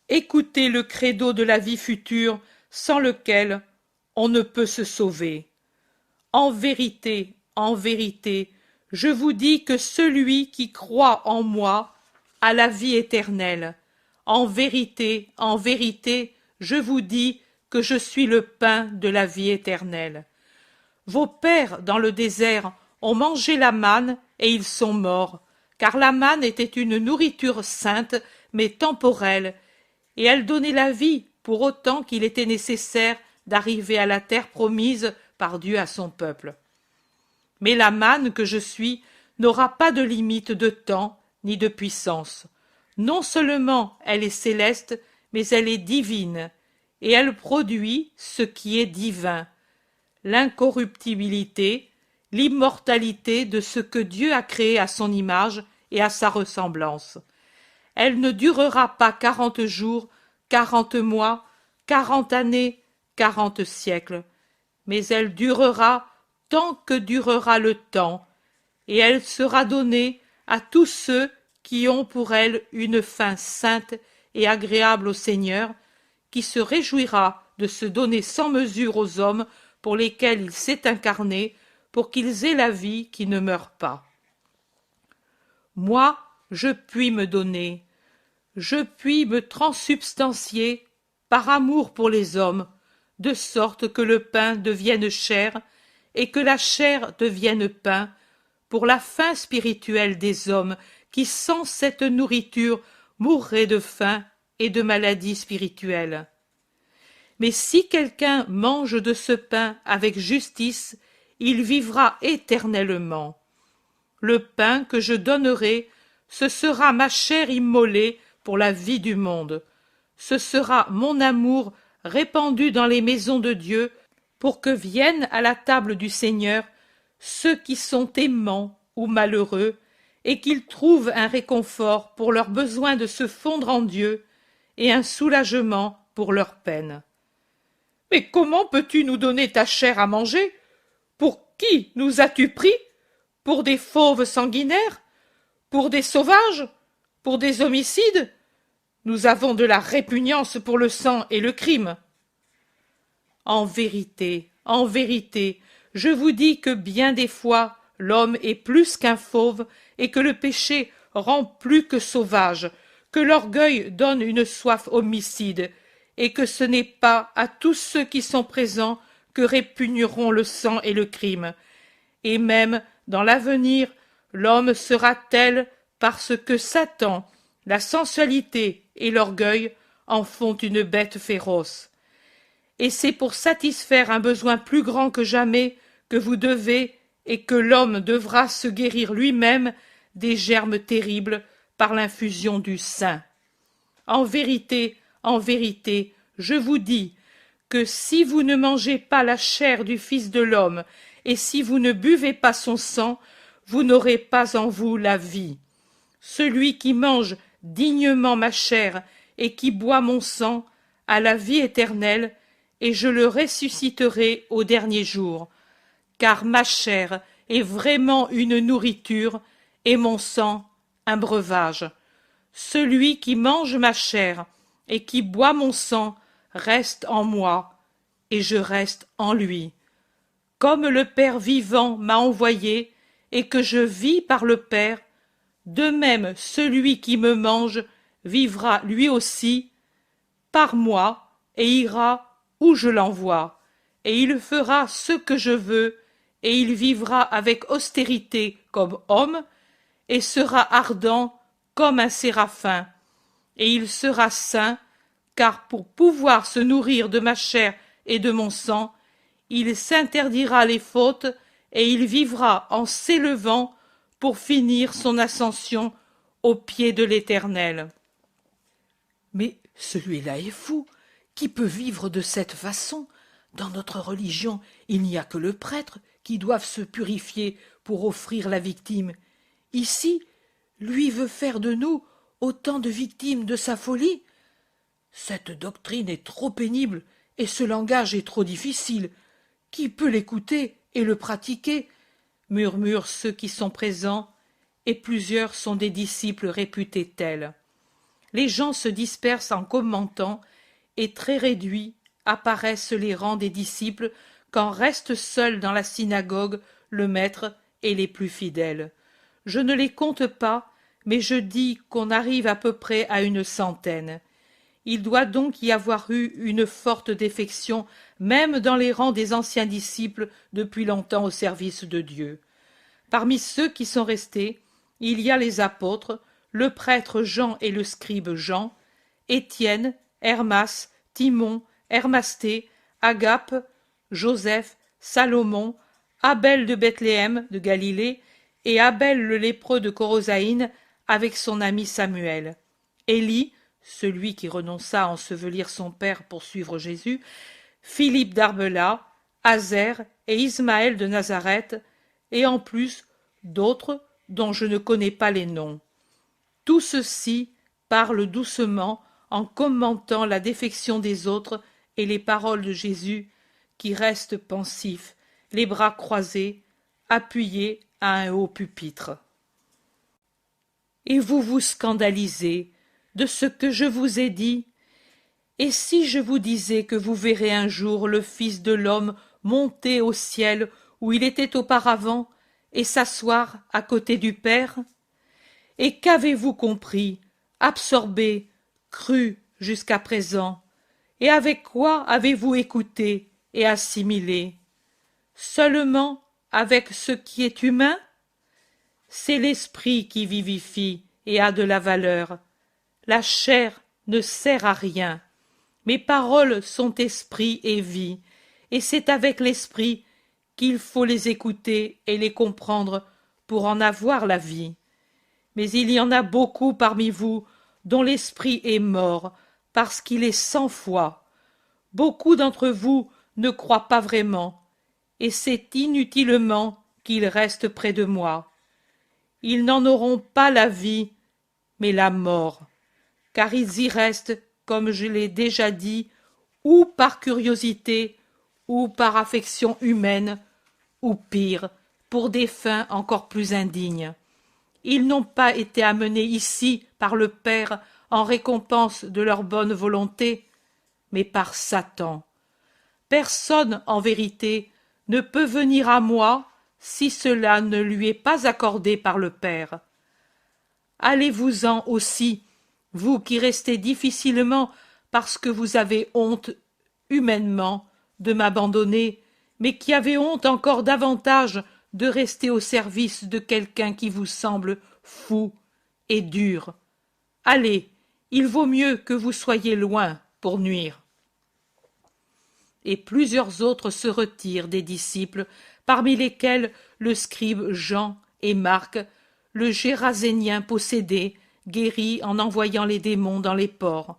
écoutez le credo de la vie future, sans lequel on ne peut se sauver. En vérité, je vous dis que celui qui croit en moi a la vie éternelle. en vérité, je vous dis que je suis le pain de la vie éternelle. Vos pères, dans le désert, ont mangé la manne et ils sont morts, car la manne était une nourriture sainte, mais temporelle, et elle donnait la vie pour autant qu'il était nécessaire d'arriver à la terre promise par Dieu à son peuple. Mais la manne que je suis n'aura pas de limite de temps ni de puissance. Non seulement elle est céleste, mais elle est divine, et elle produit ce qui est divin, l'incorruptibilité, l'immortalité de ce que Dieu a créé à son image et à sa ressemblance. Elle ne durera pas 40 jours, 40 mois, 40 années, 40 siècles, mais elle durera tant que durera le temps, et elle sera donnée à tous ceux qui ont pour elle une fin sainte et agréable au Seigneur, qui se réjouira de se donner sans mesure aux hommes pour lesquels il s'est incarné, pour qu'ils aient la vie qui ne meurt pas. Moi, je puis me donner, je puis me transsubstancier par amour pour les hommes, de sorte que le pain devienne chair et que la chair devienne pain, pour la faim spirituelle des hommes qui, sans cette nourriture, mourraient de faim et de maladie spirituelle. Mais si quelqu'un mange de ce pain avec justice, il vivra éternellement. Le pain que je donnerai, ce sera ma chair immolée pour la vie du monde. Ce sera mon amour répandu dans les maisons de Dieu, pour que viennent à la table du Seigneur ceux qui sont aimants ou malheureux, et qu'ils trouvent un réconfort pour leur besoin de se fondre en Dieu, et un soulagement pour leur peine. Mais comment peux-tu nous donner ta chair à manger? Pour qui nous as-tu pris? Pour des fauves sanguinaires? Pour des sauvages? Pour des homicides? Nous avons de la répugnance pour le sang et le crime. En vérité, je vous dis que bien des fois l'homme est plus qu'un fauve et que le péché rend plus que sauvage, que l'orgueil donne une soif homicide, et que ce n'est pas à tous ceux qui sont présents que répugneront le sang et le crime. Et même dans l'avenir, l'homme sera tel parce que Satan, la sensualité et l'orgueil en font une bête féroce. Et c'est pour satisfaire un besoin plus grand que jamais que vous devez et que l'homme devra se guérir lui-même des germes terribles par l'infusion du saint. En vérité, je vous dis que si vous ne mangez pas la chair du Fils de l'homme et si vous ne buvez pas son sang, vous n'aurez pas en vous la vie. Celui qui mange dignement ma chair et qui boit mon sang a la vie éternelle, et je le ressusciterai au dernier jour, car ma chair est vraiment une nourriture et mon sang un breuvage. Celui qui mange ma chair et qui boit mon sang reste en moi, et je reste en lui. Comme le Père vivant m'a envoyé, et que je vis par le Père, de même celui qui me mange vivra lui aussi par moi, et ira où je l'envoie, et il fera ce que je veux, et il vivra avec austérité comme homme, et sera ardent comme un séraphin, et il sera saint, car pour pouvoir se nourrir de ma chair et de mon sang, il s'interdira les fautes, et il vivra en s'élevant pour finir son ascension au pied de l'Éternel. Mais celui-là est fou. Qui peut vivre de cette façon? Dans notre religion, il n'y a que le prêtre qui doive se purifier pour offrir la victime. Ici, lui veut faire de nous autant de victimes de sa folie. Cette doctrine est trop pénible et ce langage est trop difficile. Qui peut l'écouter et le pratiquer? Murmurent ceux qui sont présents, et plusieurs sont des disciples réputés tels. Les gens se dispersent en commentant, et très réduits apparaissent les rangs des disciples quand restent seuls dans la synagogue le maître et les plus fidèles. Je ne les compte pas, mais je dis qu'on arrive à peu près à une centaine. Il doit donc y avoir eu une forte défection, même dans les rangs des anciens disciples depuis longtemps au service de Dieu. Parmi ceux qui sont restés, il y a les apôtres, le prêtre Jean et le scribe Jean, Étienne, Hermas, Timon, Hermasté, Agape, Joseph, Salomon, Abel de Bethléem de Galilée et Abel le lépreux de Corosaïne avec son ami Samuel. Élie, celui qui renonça à ensevelir son père pour suivre Jésus, Philippe d'Arbela, Azer et Ismaël de Nazareth, et en plus d'autres dont je ne connais pas les noms. Tout ceci parle doucement en commentant la défection des autres et les paroles de Jésus qui reste pensif, les bras croisés, appuyé à un haut pupitre. Et vous vous scandalisez de ce que je vous ai dit? Et si je vous disais que vous verrez un jour le Fils de l'homme monter au ciel où il était auparavant et s'asseoir à côté du Père? Et qu'avez-vous compris, absorbé, cru jusqu'à présent? Et avec quoi avez-vous écouté et assimilé? Seulement avec ce qui est humain? C'est l'esprit qui vivifie et a de la valeur. La chair ne sert à rien. Mes paroles sont esprit et vie, et c'est avec l'esprit qu'il faut les écouter et les comprendre pour en avoir la vie. Mais il y en a beaucoup parmi vous dont l'esprit est mort parce qu'il est 100 fois. Beaucoup d'entre vous ne croient pas vraiment, et c'est inutilement qu'ils restent près de moi. Ils n'en auront pas la vie, mais la mort, car ils y restent, comme je l'ai déjà dit, ou par curiosité, ou par affection humaine, ou pire, pour des fins encore plus indignes. Ils n'ont pas été amenés ici par le Père en récompense de leur bonne volonté, mais par Satan. Personne, en vérité, ne peut venir à moi si cela ne lui est pas accordé par le Père. Allez-vous-en aussi, vous qui restez difficilement parce que vous avez honte, humainement, de m'abandonner, mais qui avez honte encore davantage de rester au service de quelqu'un qui vous semble fou et dur. Allez, il vaut mieux que vous soyez loin pour nuire. Et plusieurs autres se retirent des disciples, parmi lesquels le scribe Jean et Marc, le Gérasénien possédé, guéri en envoyant les démons dans les porcs.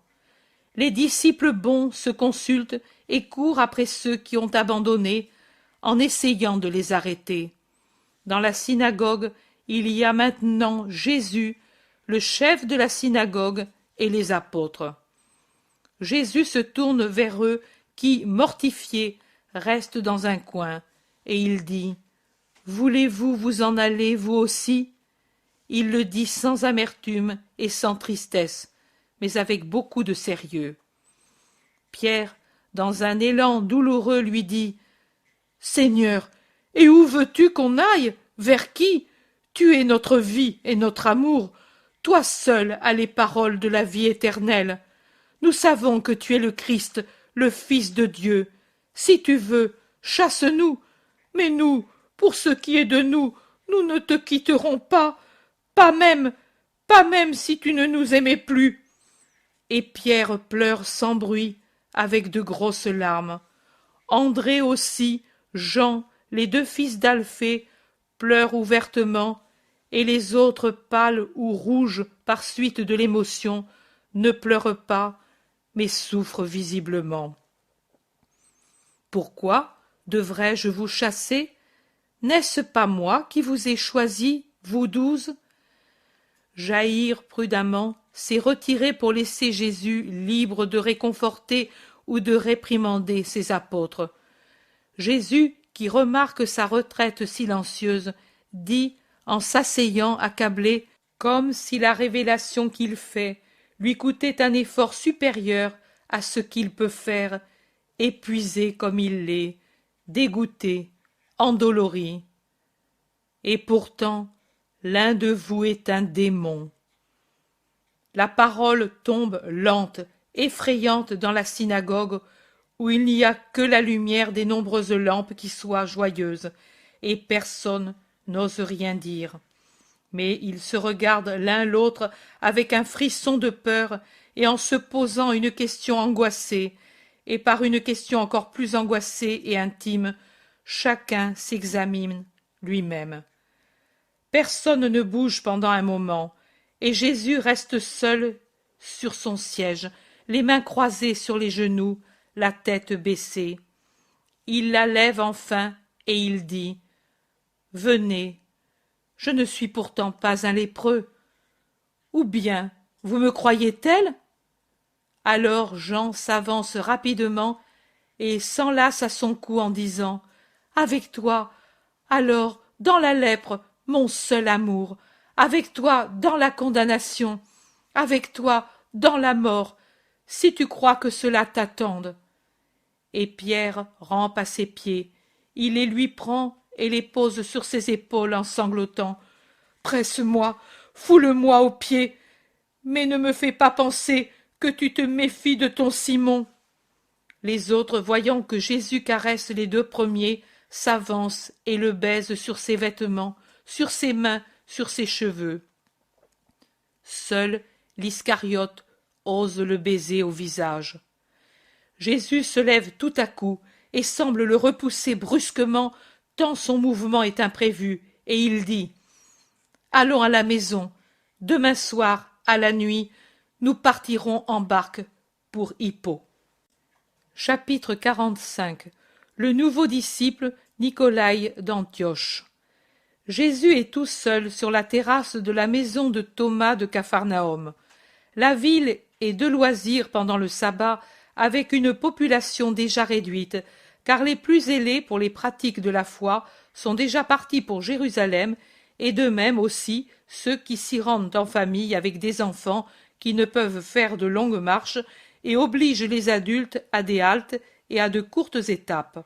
Les disciples bons se consultent et courent après ceux qui ont abandonné, en essayant de les arrêter. Dans la synagogue, il y a maintenant Jésus, le chef de la synagogue, et les apôtres. Jésus se tourne vers eux qui, mortifiés, restent dans un coin, et il dit « Voulez-vous vous en aller, vous aussi ?» Il le dit sans amertume et sans tristesse, mais avec beaucoup de sérieux. Pierre, dans un élan douloureux, lui dit « Seigneur, et où veux-tu qu'on aille? Vers qui? Tu es notre vie et notre amour. Toi seul as les paroles de la vie éternelle. Nous savons que tu es le Christ, le Fils de Dieu. Si tu veux, chasse-nous. Mais nous, pour ce qui est de nous, nous ne te quitterons pas, pas même si tu ne nous aimais plus. » Et Pierre pleure sans bruit, avec de grosses larmes. André aussi, Jean, les deux fils d'Alphée, pleurent ouvertement, et les autres, pâles ou rouges par suite de l'émotion, ne pleurent pas, mais souffrent visiblement. Pourquoi devrais-je vous chasser? N'est-ce pas moi qui vous ai choisis, vous 12? Jaïr, prudemment, s'est retiré pour laisser Jésus libre de réconforter ou de réprimander ses apôtres. Jésus, qui remarque sa retraite silencieuse, dit, en s'asseyant accablé, comme si la révélation qu'il fait lui coûtait un effort supérieur à ce qu'il peut faire, épuisé comme il l'est, dégoûté, endolori. Et pourtant, l'un de vous est un démon. » La parole tombe lente, effrayante dans la synagogue, où il n'y a que la lumière des nombreuses lampes qui soit joyeuse, et personne n'ose rien dire. Mais ils se regardent l'un l'autre avec un frisson de peur et en se posant une question angoissée, et par une question encore plus angoissée et intime, chacun s'examine lui-même. Personne ne bouge pendant un moment, et Jésus reste seul sur son siège, les mains croisées sur les genoux, la tête baissée. Il la lève enfin et il dit : « Venez, je ne suis pourtant pas un lépreux. Ou bien, vous me croyez tel ? » Alors Jean s'avance rapidement et s'enlace à son cou en disant : « Avec toi, alors, dans la lèpre, mon seul amour, avec toi dans la condamnation, avec toi dans la mort, si tu crois que cela t'attende. » Et Pierre rampe à ses pieds, il les lui prend et les pose sur ses épaules en sanglotant. « Presse-moi, foule-moi aux pieds, mais ne me fais pas penser que tu te méfies de ton Simon. » Les autres, voyant que Jésus caresse les deux premiers, s'avancent et le baisent sur ses vêtements, sur ses mains, sur ses cheveux. Seul l'Iscariote ose le baiser au visage. Jésus se lève tout à coup et semble le repousser brusquement, tant son mouvement est imprévu, et il dit : « Allons à la maison. Demain soir, à la nuit, nous partirons en barque pour Hippo. » Chapitre 45. Le nouveau disciple Nicolaï d'Antioche. Jésus est tout seul sur la terrasse de la maison de Thomas de Capharnaüm. La ville est de loisir pendant le sabbat, avec une population déjà réduite, car les plus zélés pour les pratiques de la foi sont déjà partis pour Jérusalem, et de même aussi ceux qui s'y rendent en famille avec des enfants qui ne peuvent faire de longues marches et obligent les adultes à des haltes et à de courtes étapes.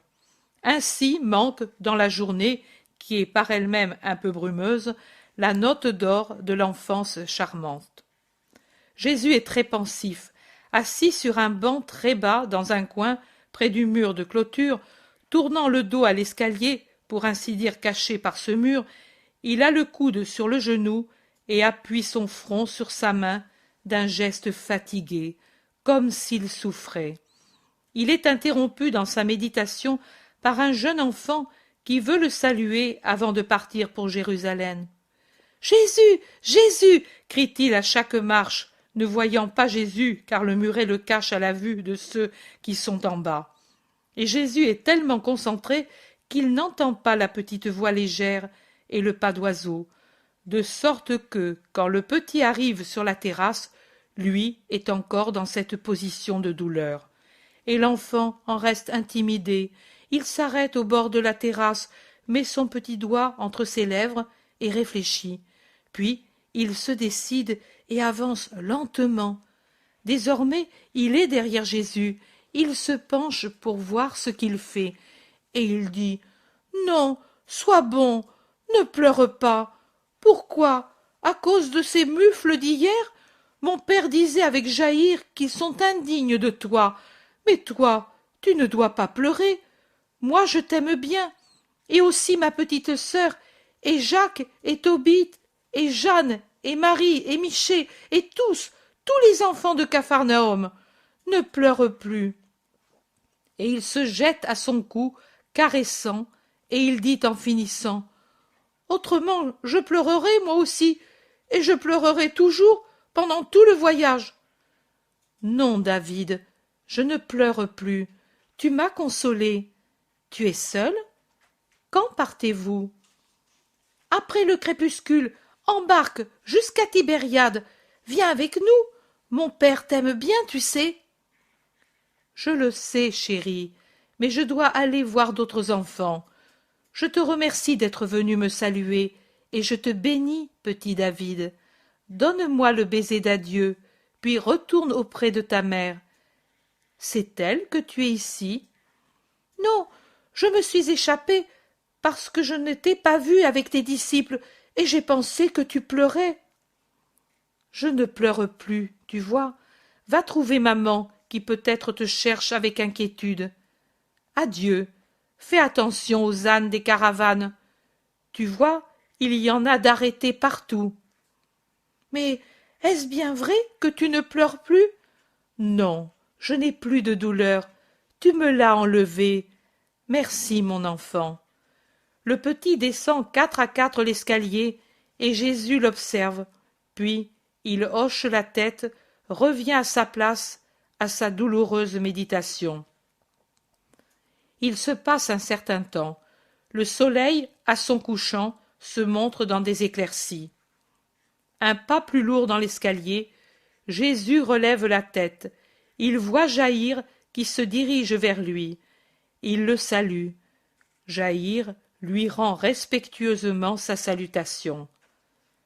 Ainsi manque dans la journée, qui est par elle-même un peu brumeuse, la note d'or de l'enfance charmante. Jésus est très pensif, assis sur un banc très bas dans un coin près du mur de clôture, tournant le dos à l'escalier, pour ainsi dire caché par ce mur. Il a le coude sur le genou et appuie son front sur sa main d'un geste fatigué, comme s'il souffrait. Il est interrompu dans sa méditation par un jeune enfant qui veut le saluer avant de partir pour Jérusalem. « Jésus, Jésus !» crie-t-il à chaque marche, ne voyant pas Jésus, car le muret le cache à la vue de ceux qui sont en bas. Et Jésus est tellement concentré qu'il n'entend pas la petite voix légère et le pas d'oiseau, de sorte que, quand le petit arrive sur la terrasse, lui est encore dans cette position de douleur. Et l'enfant en reste intimidé. Il s'arrête au bord de la terrasse, met son petit doigt entre ses lèvres et réfléchit. Puis il se décide et avance lentement. Désormais, il est derrière Jésus. Il se penche pour voir ce qu'il fait. Et il dit : « Non, sois bon, ne pleure pas. Pourquoi ? À cause de ces mufles d'hier ? Mon père disait avec Jaïr qu'ils sont indignes de toi. Mais toi, tu ne dois pas pleurer. Moi, je t'aime bien. Et aussi ma petite sœur, et Jacques, et Tobit, et Jeanne, et Marie, et Michée, et tous les enfants de Capharnaüm. Ne pleure plus. » Et il se jette à son cou, caressant, et il dit en finissant : « Autrement, je pleurerai moi aussi, et je pleurerai toujours pendant tout le voyage. » »« Non, David, je ne pleure plus. Tu m'as consolé. Tu es seul ? Quand partez-vous ? » ?»« Après le crépuscule, embarque jusqu'à Tibériade. Viens avec nous. Mon père t'aime bien, tu sais. » »« Je le sais, chérie, mais je dois aller voir d'autres enfants. Je te remercie d'être venu me saluer, et je te bénis, petit David. Donne-moi le baiser d'adieu, puis retourne auprès de ta mère. C'est elle que tu es ici ? » ?»« Non, je me suis échappée parce que je ne t'ai pas vue avec tes disciples, et j'ai pensé que tu pleurais. Je ne pleure plus, tu vois. Va trouver maman, qui peut-être te cherche avec inquiétude. Adieu. Fais attention aux ânes des caravanes. Tu vois, il y en a d'arrêtés partout. Mais est-ce bien vrai que tu ne pleures plus? Non, je n'ai plus de douleur. Tu me l'as enlevé. Merci, mon enfant. Le petit descend 4 à 4 l'escalier, et Jésus l'observe. Puis il hoche la tête, revient à sa place, à sa douloureuse méditation. Il se passe un certain temps. Le soleil, à son couchant, se montre dans des éclaircies. Un pas plus lourd dans l'escalier, Jésus relève la tête. Il voit Jaïr qui se dirige vers lui. Il le salue. Jaïr lui rend respectueusement sa salutation.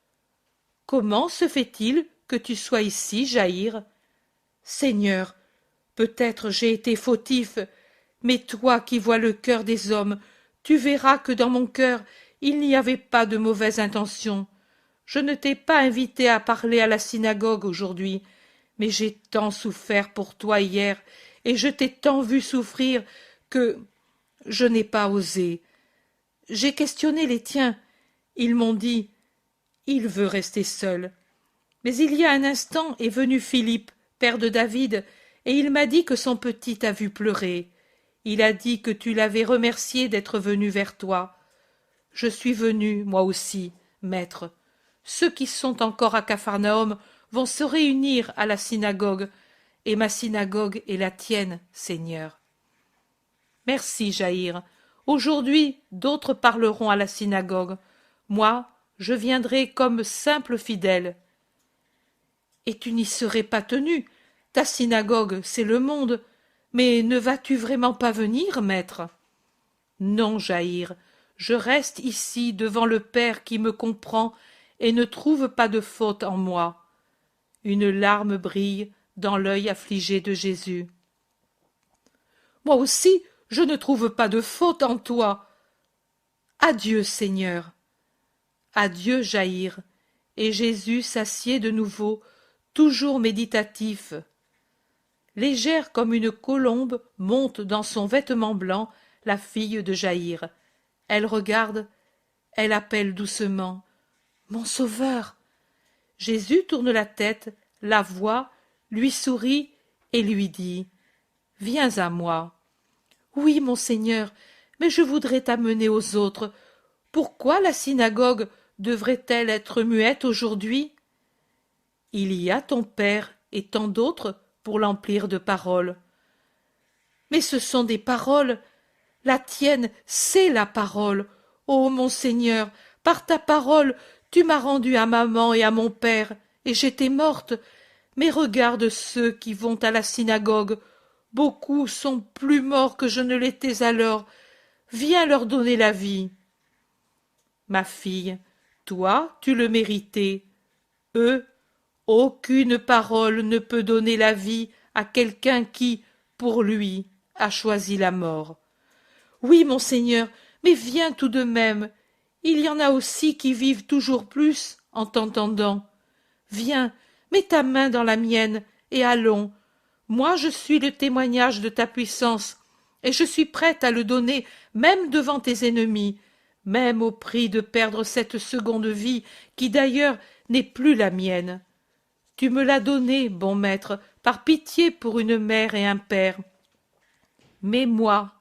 « Comment se fait-il que tu sois ici, Jaïr ? Seigneur, peut-être j'ai été fautif, mais toi qui vois le cœur des hommes, tu verras que dans mon cœur il n'y avait pas de mauvaise intention. Je ne t'ai pas invité à parler à la synagogue aujourd'hui, mais j'ai tant souffert pour toi hier, et je t'ai tant vu souffrir que je n'ai pas osé. J'ai questionné les tiens. Ils m'ont dit « Il veut rester seul ». Mais il y a un instant est venu Philippe, père de David, et il m'a dit que son petit t'a vu pleurer. Il a dit que tu l'avais remercié d'être venu vers toi. Je suis venu, moi aussi, maître. Ceux qui sont encore à Capharnaüm vont se réunir à la synagogue, et ma synagogue est la tienne, Seigneur. Merci, Jaïr. Aujourd'hui, d'autres parleront à la synagogue. Moi, je viendrai comme simple fidèle. Et tu n'y serais pas tenu. Ta synagogue, c'est le monde. Mais ne vas-tu vraiment pas venir, maître? Non, Jaïr, je reste ici devant le Père qui me comprend et ne trouve pas de faute en moi. Une larme brille dans l'œil affligé de Jésus. Moi aussi, je ne trouve pas de faute en toi. Adieu, Seigneur. Adieu, Jaïr. Et Jésus s'assied de nouveau, toujours méditatif. Légère comme une colombe monte dans son vêtement blanc la fille de Jaïr. Elle regarde, elle appelle doucement « Mon Sauveur !» Jésus tourne la tête, la voit, lui sourit et lui dit « Viens à moi. » « Oui, mon Seigneur, mais je voudrais t'amener aux autres. Pourquoi la synagogue devrait-elle être muette aujourd'hui? Il y a ton Père et tant d'autres pour l'emplir de paroles. Mais ce sont des paroles. La tienne, c'est la parole. Ô mon Seigneur, par ta parole, tu m'as rendu à maman et à mon père, et j'étais morte. Mais regarde ceux qui vont à la synagogue. Beaucoup sont plus morts que je ne l'étais alors. Viens leur donner la vie. Ma fille, toi, tu le méritais. Eux, aucune parole ne peut donner la vie à quelqu'un qui, pour lui, a choisi la mort. Oui, mon Seigneur, mais viens tout de même. Il y en a aussi qui vivent toujours plus en t'entendant. Viens, mets ta main dans la mienne, et allons. Moi je suis le témoignage de ta puissance, et je suis prête à le donner même devant tes ennemis, même au prix de perdre cette seconde vie qui d'ailleurs n'est plus la mienne. Tu me l'as donnée, bon maître, par pitié pour une mère et un père. Mais moi,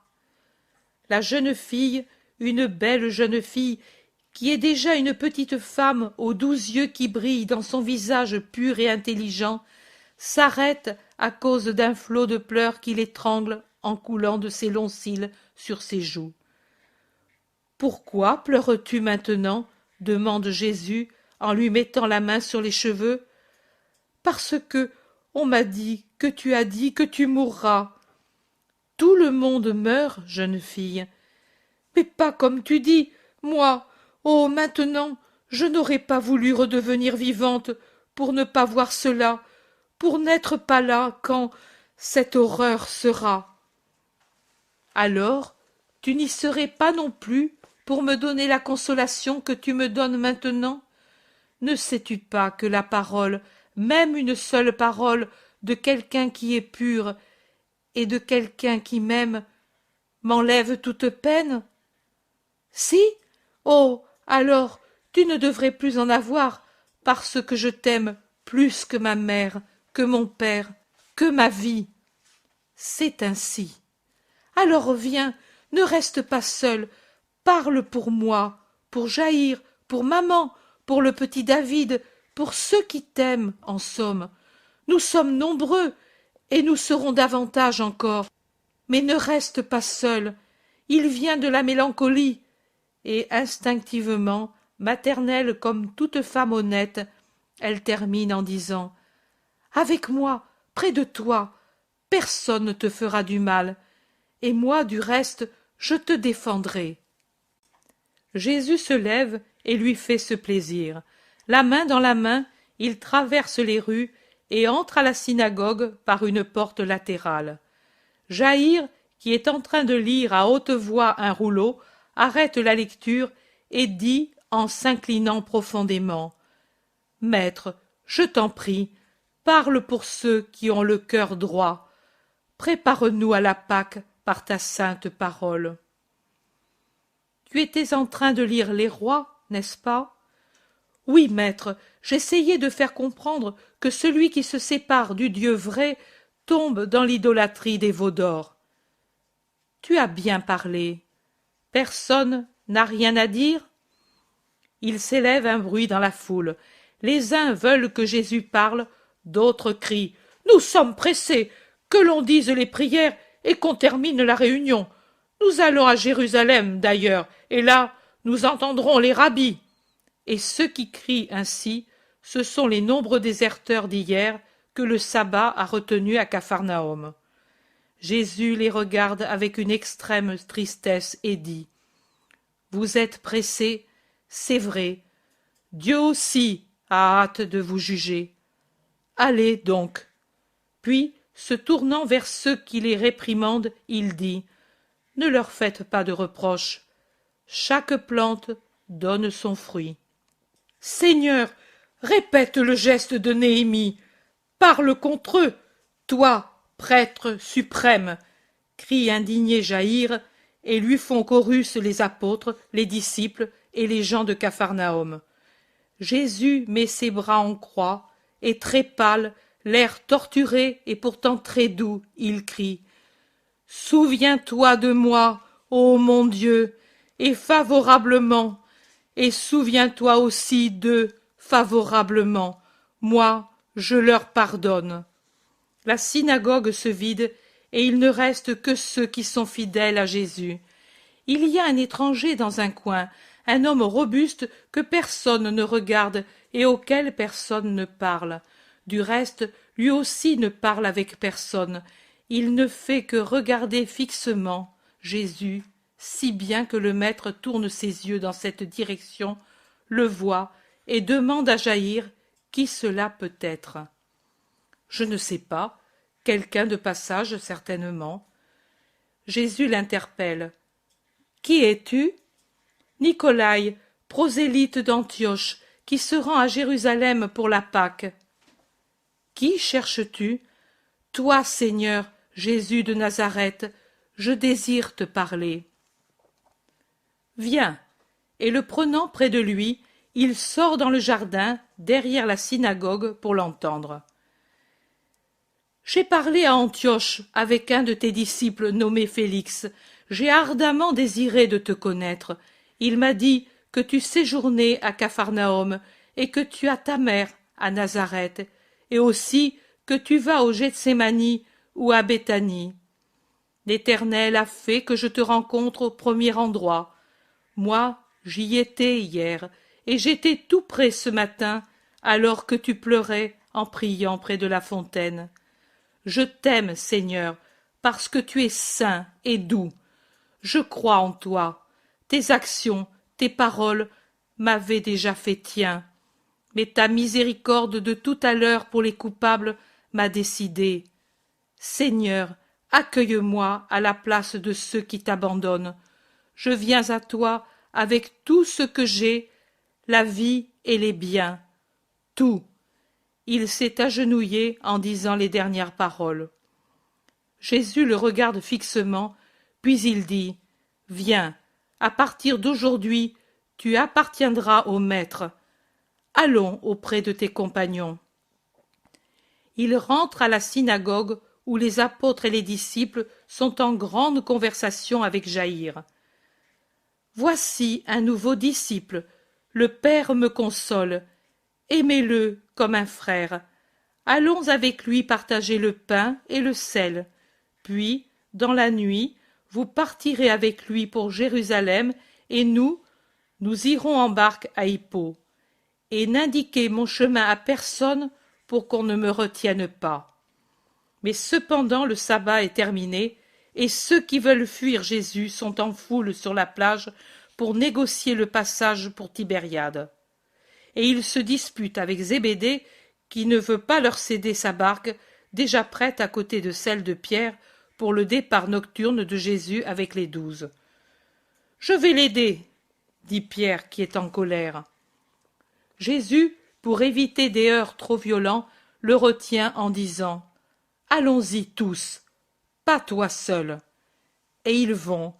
la jeune fille, une belle jeune fille, qui est déjà une petite femme aux 12 yeux qui brillent dans son visage pur et intelligent, s'arrête à cause d'un flot de pleurs qui l'étrangle en coulant de ses longs cils sur ses joues. « Pourquoi pleures-tu maintenant ?» demande Jésus en lui mettant la main sur les cheveux. « Parce que on m'a dit que tu mourras. » « Tout le monde meurt, jeune fille. »« Mais pas comme tu dis, moi. Oh, maintenant, je n'aurais pas voulu redevenir vivante pour ne pas voir cela, pour n'être pas là quand cette horreur sera. » « Alors, tu n'y serais pas non plus pour me donner la consolation que tu me donnes maintenant? Ne sais-tu pas que la parole, même une seule parole, de quelqu'un qui est pur et de quelqu'un qui m'aime, m'enlève toute peine? Si? Oh, alors tu ne devrais plus en avoir, parce que je t'aime plus que ma mère, que mon père, que ma vie. C'est ainsi. Alors viens, ne reste pas seul, parle pour moi, pour Jaïr, pour maman, pour le petit David, pour ceux qui t'aiment, en somme. Nous sommes nombreux, et nous serons davantage encore. Mais ne reste pas seul, il vient de la mélancolie. Et instinctivement, maternelle comme toute femme honnête, elle termine en disant « Avec moi, près de toi, personne ne te fera du mal, et moi, du reste, je te défendrai. » Jésus se lève et lui fait ce plaisir. La main dans la main, il traverse les rues et entre à la synagogue par une porte latérale. Jaïr, qui est en train de lire à haute voix un rouleau, arrête la lecture et dit en s'inclinant profondément « Maître, je t'en prie, parle pour ceux qui ont le cœur droit. Prépare-nous à la Pâque par ta sainte parole. » Tu étais en train de lire les rois, n'est-ce pas? Oui, maître, j'essayais de faire comprendre que celui qui se sépare du Dieu vrai tombe dans l'idolâtrie des veaux d'or. Tu as bien parlé. Personne n'a rien à dire? Il s'élève un bruit dans la foule. Les uns veulent que Jésus parle, d'autres crient « Nous sommes pressés, que l'on dise les prières et qu'on termine la réunion. Nous allons à Jérusalem, d'ailleurs, et là, nous entendrons les rabbis. » Et ceux qui crient ainsi, ce sont les nombreux déserteurs d'hier que le sabbat a retenus à Capharnaüm. Jésus les regarde avec une extrême tristesse et dit « Vous êtes pressés, c'est vrai. Dieu aussi a hâte de vous juger. Allez donc. » Puis, se tournant vers ceux qui les réprimandent, il dit « Ne leur faites pas de reproches. Chaque plante donne son fruit. » Seigneur, répète le geste de Néhémie. Parle contre eux, toi, prêtre suprême, crie indigné Jaïr, et lui font chorus les apôtres, les disciples et les gens de Capharnaüm. Jésus met ses bras en croix, et très pâle, l'air torturé et pourtant très doux, il crie « Souviens-toi de moi, ô mon Dieu, et favorablement, et souviens-toi aussi d'eux favorablement. Moi, je leur pardonne. » La synagogue se vide, et il ne reste que ceux qui sont fidèles à Jésus. Il y a un étranger dans un coin, un homme robuste que personne ne regarde et auquel personne ne parle. Du reste, lui aussi ne parle avec personne. Il ne fait que regarder fixement Jésus, si bien que le maître tourne ses yeux dans cette direction, le voit et demande à Jaïr qui cela peut être. Je ne sais pas, quelqu'un de passage certainement. Jésus l'interpelle. Qui es-tu? Nicolaï, prosélyte d'Antioche, qui se rend à Jérusalem pour la Pâque. Qui cherches-tu? Toi, Seigneur, Jésus de Nazareth, je désire te parler. Viens. Et le prenant près de lui, il sort dans le jardin, derrière la synagogue, pour l'entendre. J'ai parlé à Antioche avec un de tes disciples nommé Félix. J'ai ardemment désiré de te connaître. Il m'a dit que tu séjournais à Capharnaüm et que tu as ta mère à Nazareth, et aussi que tu vas au Gethsémani ou à Béthanie. L'Éternel a fait que je te rencontre au premier endroit. Moi, j'y étais hier, et j'étais tout près ce matin, alors que tu pleurais en priant près de la fontaine. Je t'aime, Seigneur, parce que tu es saint et doux. Je crois en toi. Tes actions, tes paroles m'avaient déjà fait tien. Mais ta miséricorde de tout à l'heure pour les coupables m'a décidé. Seigneur, accueille-moi à la place de ceux qui t'abandonnent. Je viens à toi avec tout ce que j'ai, la vie et les biens, tout. Il s'est agenouillé en disant les dernières paroles. Jésus le regarde fixement, puis il dit « Viens, à partir d'aujourd'hui, tu appartiendras au Maître. Allons auprès de tes compagnons. » Il rentre à la synagogue où les apôtres et les disciples sont en grande conversation avec Jaïr. « Voici un nouveau disciple, le Père me console. Aimez-le comme un frère. Allons avec lui partager le pain et le sel. Puis, dans la nuit, vous partirez avec lui pour Jérusalem, et nous irons en barque à Hippo. Et n'indiquez mon chemin à personne pour qu'on ne me retienne pas. » Mais cependant le sabbat est terminé, et ceux qui veulent fuir Jésus sont en foule sur la plage pour négocier le passage pour Tibériade. Et ils se disputent avec Zébédée, qui ne veut pas leur céder sa barque, déjà prête à côté de celle de Pierre, pour le départ nocturne de Jésus avec les 12. « Je vais l'aider, » dit Pierre, qui est en colère. Jésus, pour éviter des heurts trop violents, le retient en disant « Allons-y tous, pas toi seul. » Et ils vont,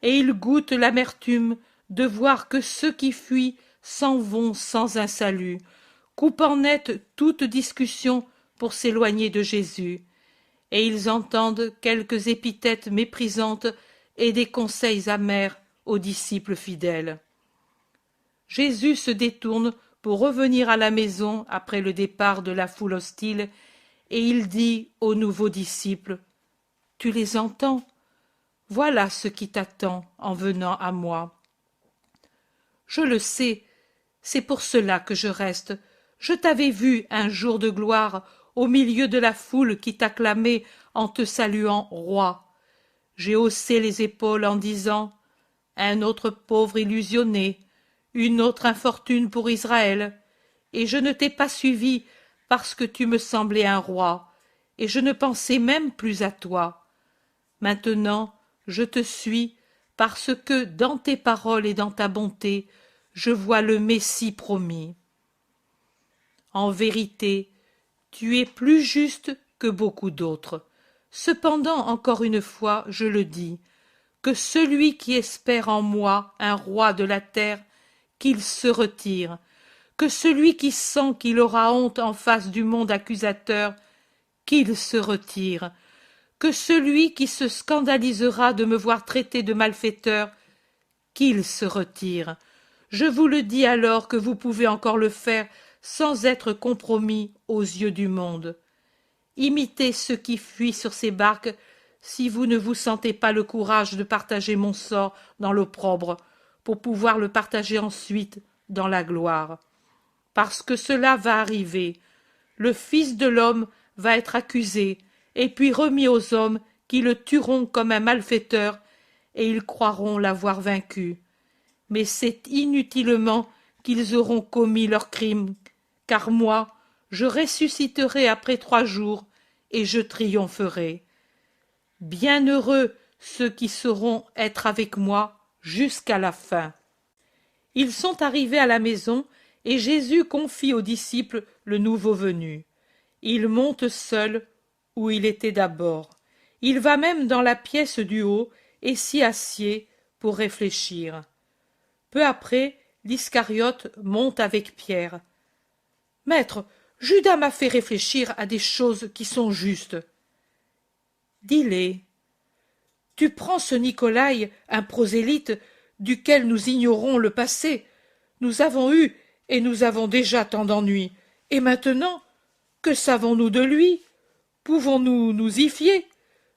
et ils goûtent l'amertume de voir que ceux qui fuient s'en vont sans un salut, coupant net toute discussion pour s'éloigner de Jésus, et ils entendent quelques épithètes méprisantes et des conseils amers aux disciples fidèles. Jésus se détourne pour revenir à la maison après le départ de la foule hostile, et il dit aux nouveaux disciples « Tu les entends ? Voilà ce qui t'attend en venant à moi. » « Je le sais, c'est pour cela que je reste. Je t'avais vu un jour de gloire au milieu de la foule qui t'acclamait en te saluant roi. J'ai haussé les épaules en disant « Un autre pauvre illusionné, une autre infortune pour Israël, et je ne t'ai pas suivi parce que tu me semblais un roi, et je ne pensais même plus à toi. Maintenant, je te suis parce que dans tes paroles et dans ta bonté, je vois le Messie promis. En vérité, tu es plus juste que beaucoup d'autres. Cependant, encore une fois, je le dis, que celui qui espère en moi un roi de la terre, qu'il se retire, que celui qui sent qu'il aura honte en face du monde accusateur, qu'il se retire, que celui qui se scandalisera de me voir traité de malfaiteur, qu'il se retire. Je vous le dis alors que vous pouvez encore le faire sans être compromis aux yeux du monde. Imitez ceux qui fuient sur ces barques si vous ne vous sentez pas le courage de partager mon sort dans l'opprobre, pour pouvoir le partager ensuite dans la gloire. Parce que cela va arriver. Le Fils de l'homme va être accusé, et puis remis aux hommes qui le tueront comme un malfaiteur, et ils croiront l'avoir vaincu. Mais c'est inutilement qu'ils auront commis leur crime, car moi, je ressusciterai après 3 jours, et je triompherai. Bienheureux ceux qui sauront être avec moi jusqu'à la fin. » Ils sont arrivés à la maison, et Jésus confie aux disciples le nouveau venu. Il monte seul où il était d'abord. Il va même dans la pièce du haut et s'y assied pour réfléchir. Peu après, l'Iscariote monte avec Pierre. « Maître, Judas m'a fait réfléchir à des choses qui sont justes. » « Dis-les. »« Tu prends ce Nicolaï, un prosélyte, duquel nous ignorons le passé. Nous avons eu et nous avons déjà tant d'ennuis. Et maintenant, que savons-nous de lui? Pouvons-nous nous y fier?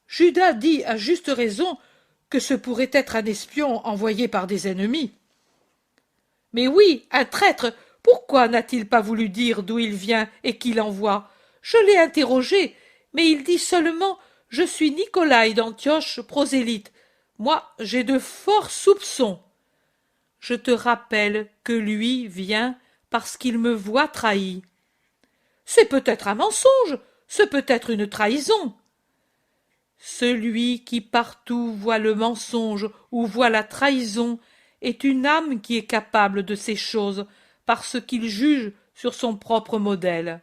Judas dit à juste raison que ce pourrait être un espion envoyé par des ennemis. » « Mais oui, un traître. Pourquoi n'a-t-il pas voulu dire d'où il vient et qui l'envoie? Je l'ai interrogé, mais il dit seulement « Je suis Nicolaï d'Antioche, prosélyte. Moi, j'ai de forts soupçons. » Je te rappelle que lui vient parce qu'il me voit trahi. C'est peut-être un mensonge, c'est peut-être une trahison. Celui qui partout voit le mensonge ou voit la trahison est une âme qui est capable de ces choses, parce qu'il juge sur son propre modèle.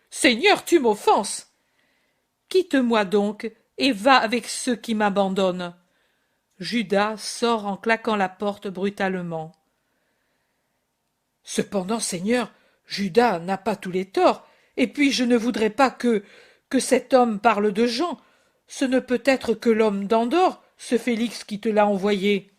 Seigneur, tu m'offenses. Quitte-moi donc, et va avec ceux qui m'abandonnent. Judas sort en claquant la porte brutalement. Cependant, Seigneur, Judas n'a pas tous les torts, et puis je ne voudrais pas que cet homme parle de Jean. Ce ne peut être que l'homme d'Andorre, ce Félix qui te l'a envoyé.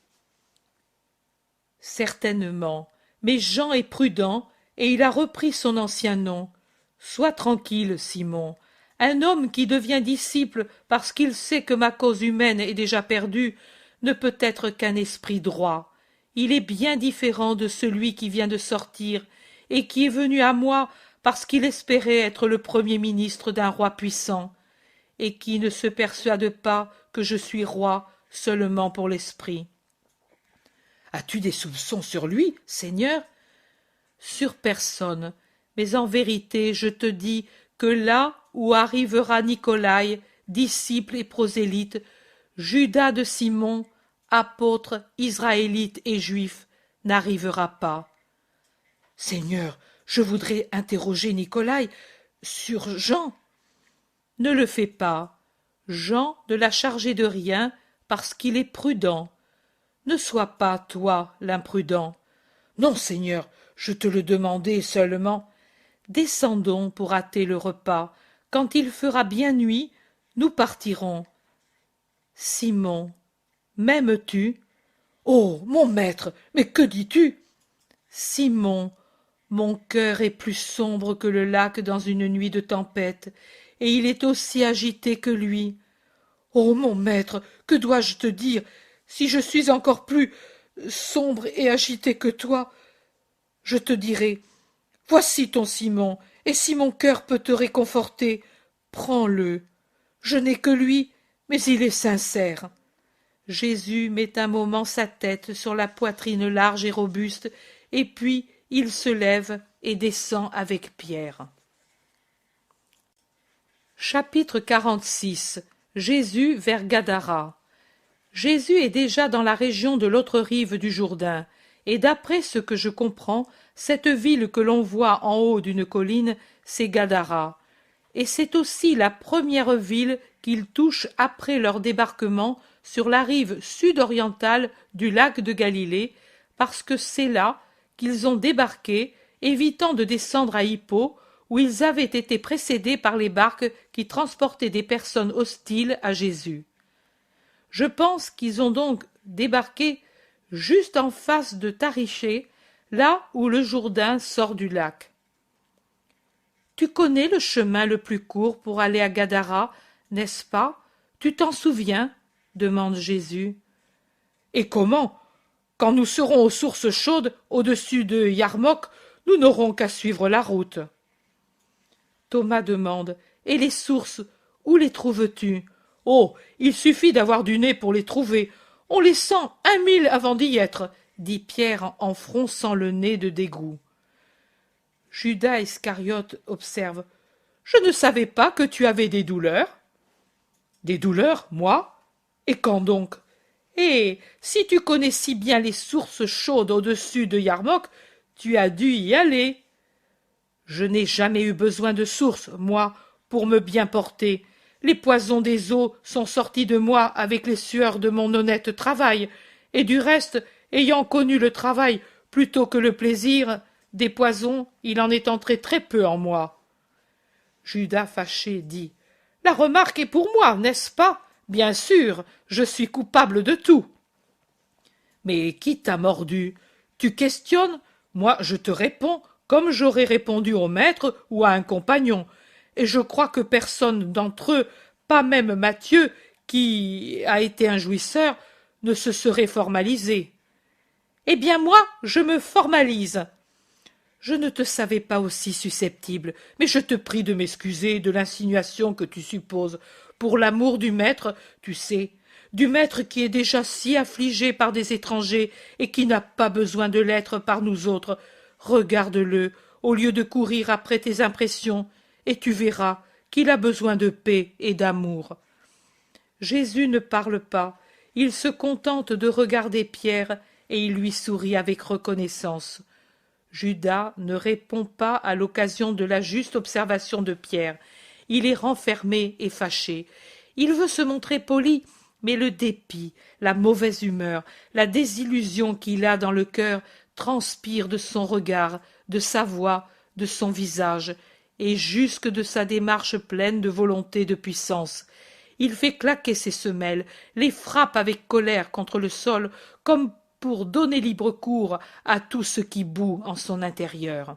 Certainement, mais Jean est prudent, et il a repris son ancien nom. Sois tranquille, Simon. Un homme qui devient disciple parce qu'il sait que ma cause humaine est déjà perdue ne peut être qu'un esprit droit. Il est bien différent de celui qui vient de sortir et qui est venu à moi parce qu'il espérait être le premier ministre d'un roi puissant, et qui ne se persuade pas que je suis roi seulement pour l'esprit. As-tu des soupçons sur lui, Seigneur? Sur personne, mais en vérité je te dis que là où arrivera Nicolaï, disciple et prosélyte, Judas de Simon, apôtre, israélite et juif, n'arrivera pas. Seigneur, je voudrais interroger Nicolaï sur Jean. Ne le fais pas. Jean ne l'a chargé de rien parce qu'il est prudent. Ne sois pas, toi, l'imprudent. Non, Seigneur, je te le demandais seulement. Descendons pour hâter le repas. Quand il fera bien nuit, nous partirons. Simon, m'aimes-tu? Oh, mon maître, mais que dis-tu? Simon, mon cœur est plus sombre que le lac dans une nuit de tempête, et il est aussi agité que lui. Oh, mon maître, que dois-je te dire? Si je suis encore plus sombre et agité que toi, je te dirai, voici ton Simon, et si mon cœur peut te réconforter, prends-le. Je n'ai que lui, mais il est sincère. Jésus met un moment sa tête sur la poitrine large et robuste, et puis il se lève et descend avec Pierre. Chapitre 46. Jésus vers Gadara. Jésus est déjà dans la région de l'autre rive du Jourdain, et d'après ce que je comprends, cette ville que l'on voit en haut d'une colline, c'est Gadara. Et c'est aussi la première ville qu'ils touchent après leur débarquement sur la rive sud-orientale du lac de Galilée, parce que c'est là qu'ils ont débarqué, évitant de descendre à Hippo, où ils avaient été précédés par les barques qui transportaient des personnes hostiles à Jésus. Je pense qu'ils ont donc débarqué juste en face de Tariché, là où le Jourdain sort du lac. Tu connais le chemin le plus court pour aller à Gadara, n'est-ce pas? Tu t'en souviens? Demande Jésus. Et comment? Quand nous serons aux sources chaudes au-dessus de Yarmok, nous n'aurons qu'à suivre la route. Thomas demande. Et les sources, où les trouves-tu? Oh, il suffit d'avoir du nez pour les trouver. On les sent 1000 avant d'y être, dit Pierre en fronçant le nez de dégoût. Judas Iscariote observe. Je ne savais pas que tu avais des douleurs. Des douleurs, moi? Et quand donc? Eh, si tu connais si bien les sources chaudes au-dessus de Yarmok, tu as dû y aller. Je n'ai jamais eu besoin de sources, moi, pour me bien porter. Les poisons des eaux sont sortis de moi avec les sueurs de mon honnête travail, et du reste, ayant connu le travail plutôt que le plaisir, des poisons, il en est entré très peu en moi. Judas fâché dit. La remarque est pour moi, n'est-ce pas? Bien sûr, je suis coupable de tout. Mais qui t'a mordu? Tu questionnes? Moi, je te réponds comme j'aurais répondu au maître ou à un compagnon. Et je crois que personne d'entre eux, pas même Matthieu, qui a été un jouisseur, ne se serait formalisé. Eh bien moi, je me formalise. Je ne te savais pas aussi susceptible, mais je te prie de m'excuser de l'insinuation que tu supposes. Pour l'amour du maître, tu sais, du maître qui est déjà si affligé par des étrangers et qui n'a pas besoin de l'être par nous autres, regarde-le, au lieu de courir après tes impressions, et tu verras qu'il a besoin de paix et d'amour. Jésus ne parle pas, il se contente de regarder Pierre, et il lui sourit avec reconnaissance. Judas ne répond pas à l'occasion de la juste observation de Pierre. Il est renfermé et fâché. Il veut se montrer poli, mais le dépit, la mauvaise humeur, la désillusion qu'il a dans le cœur transpirent de son regard, de sa voix, de son visage, et jusque de sa démarche pleine de volonté de puissance. Il fait claquer ses semelles, les frappe avec colère contre le sol, comme pour donner libre cours à tout ce qui bout en son intérieur.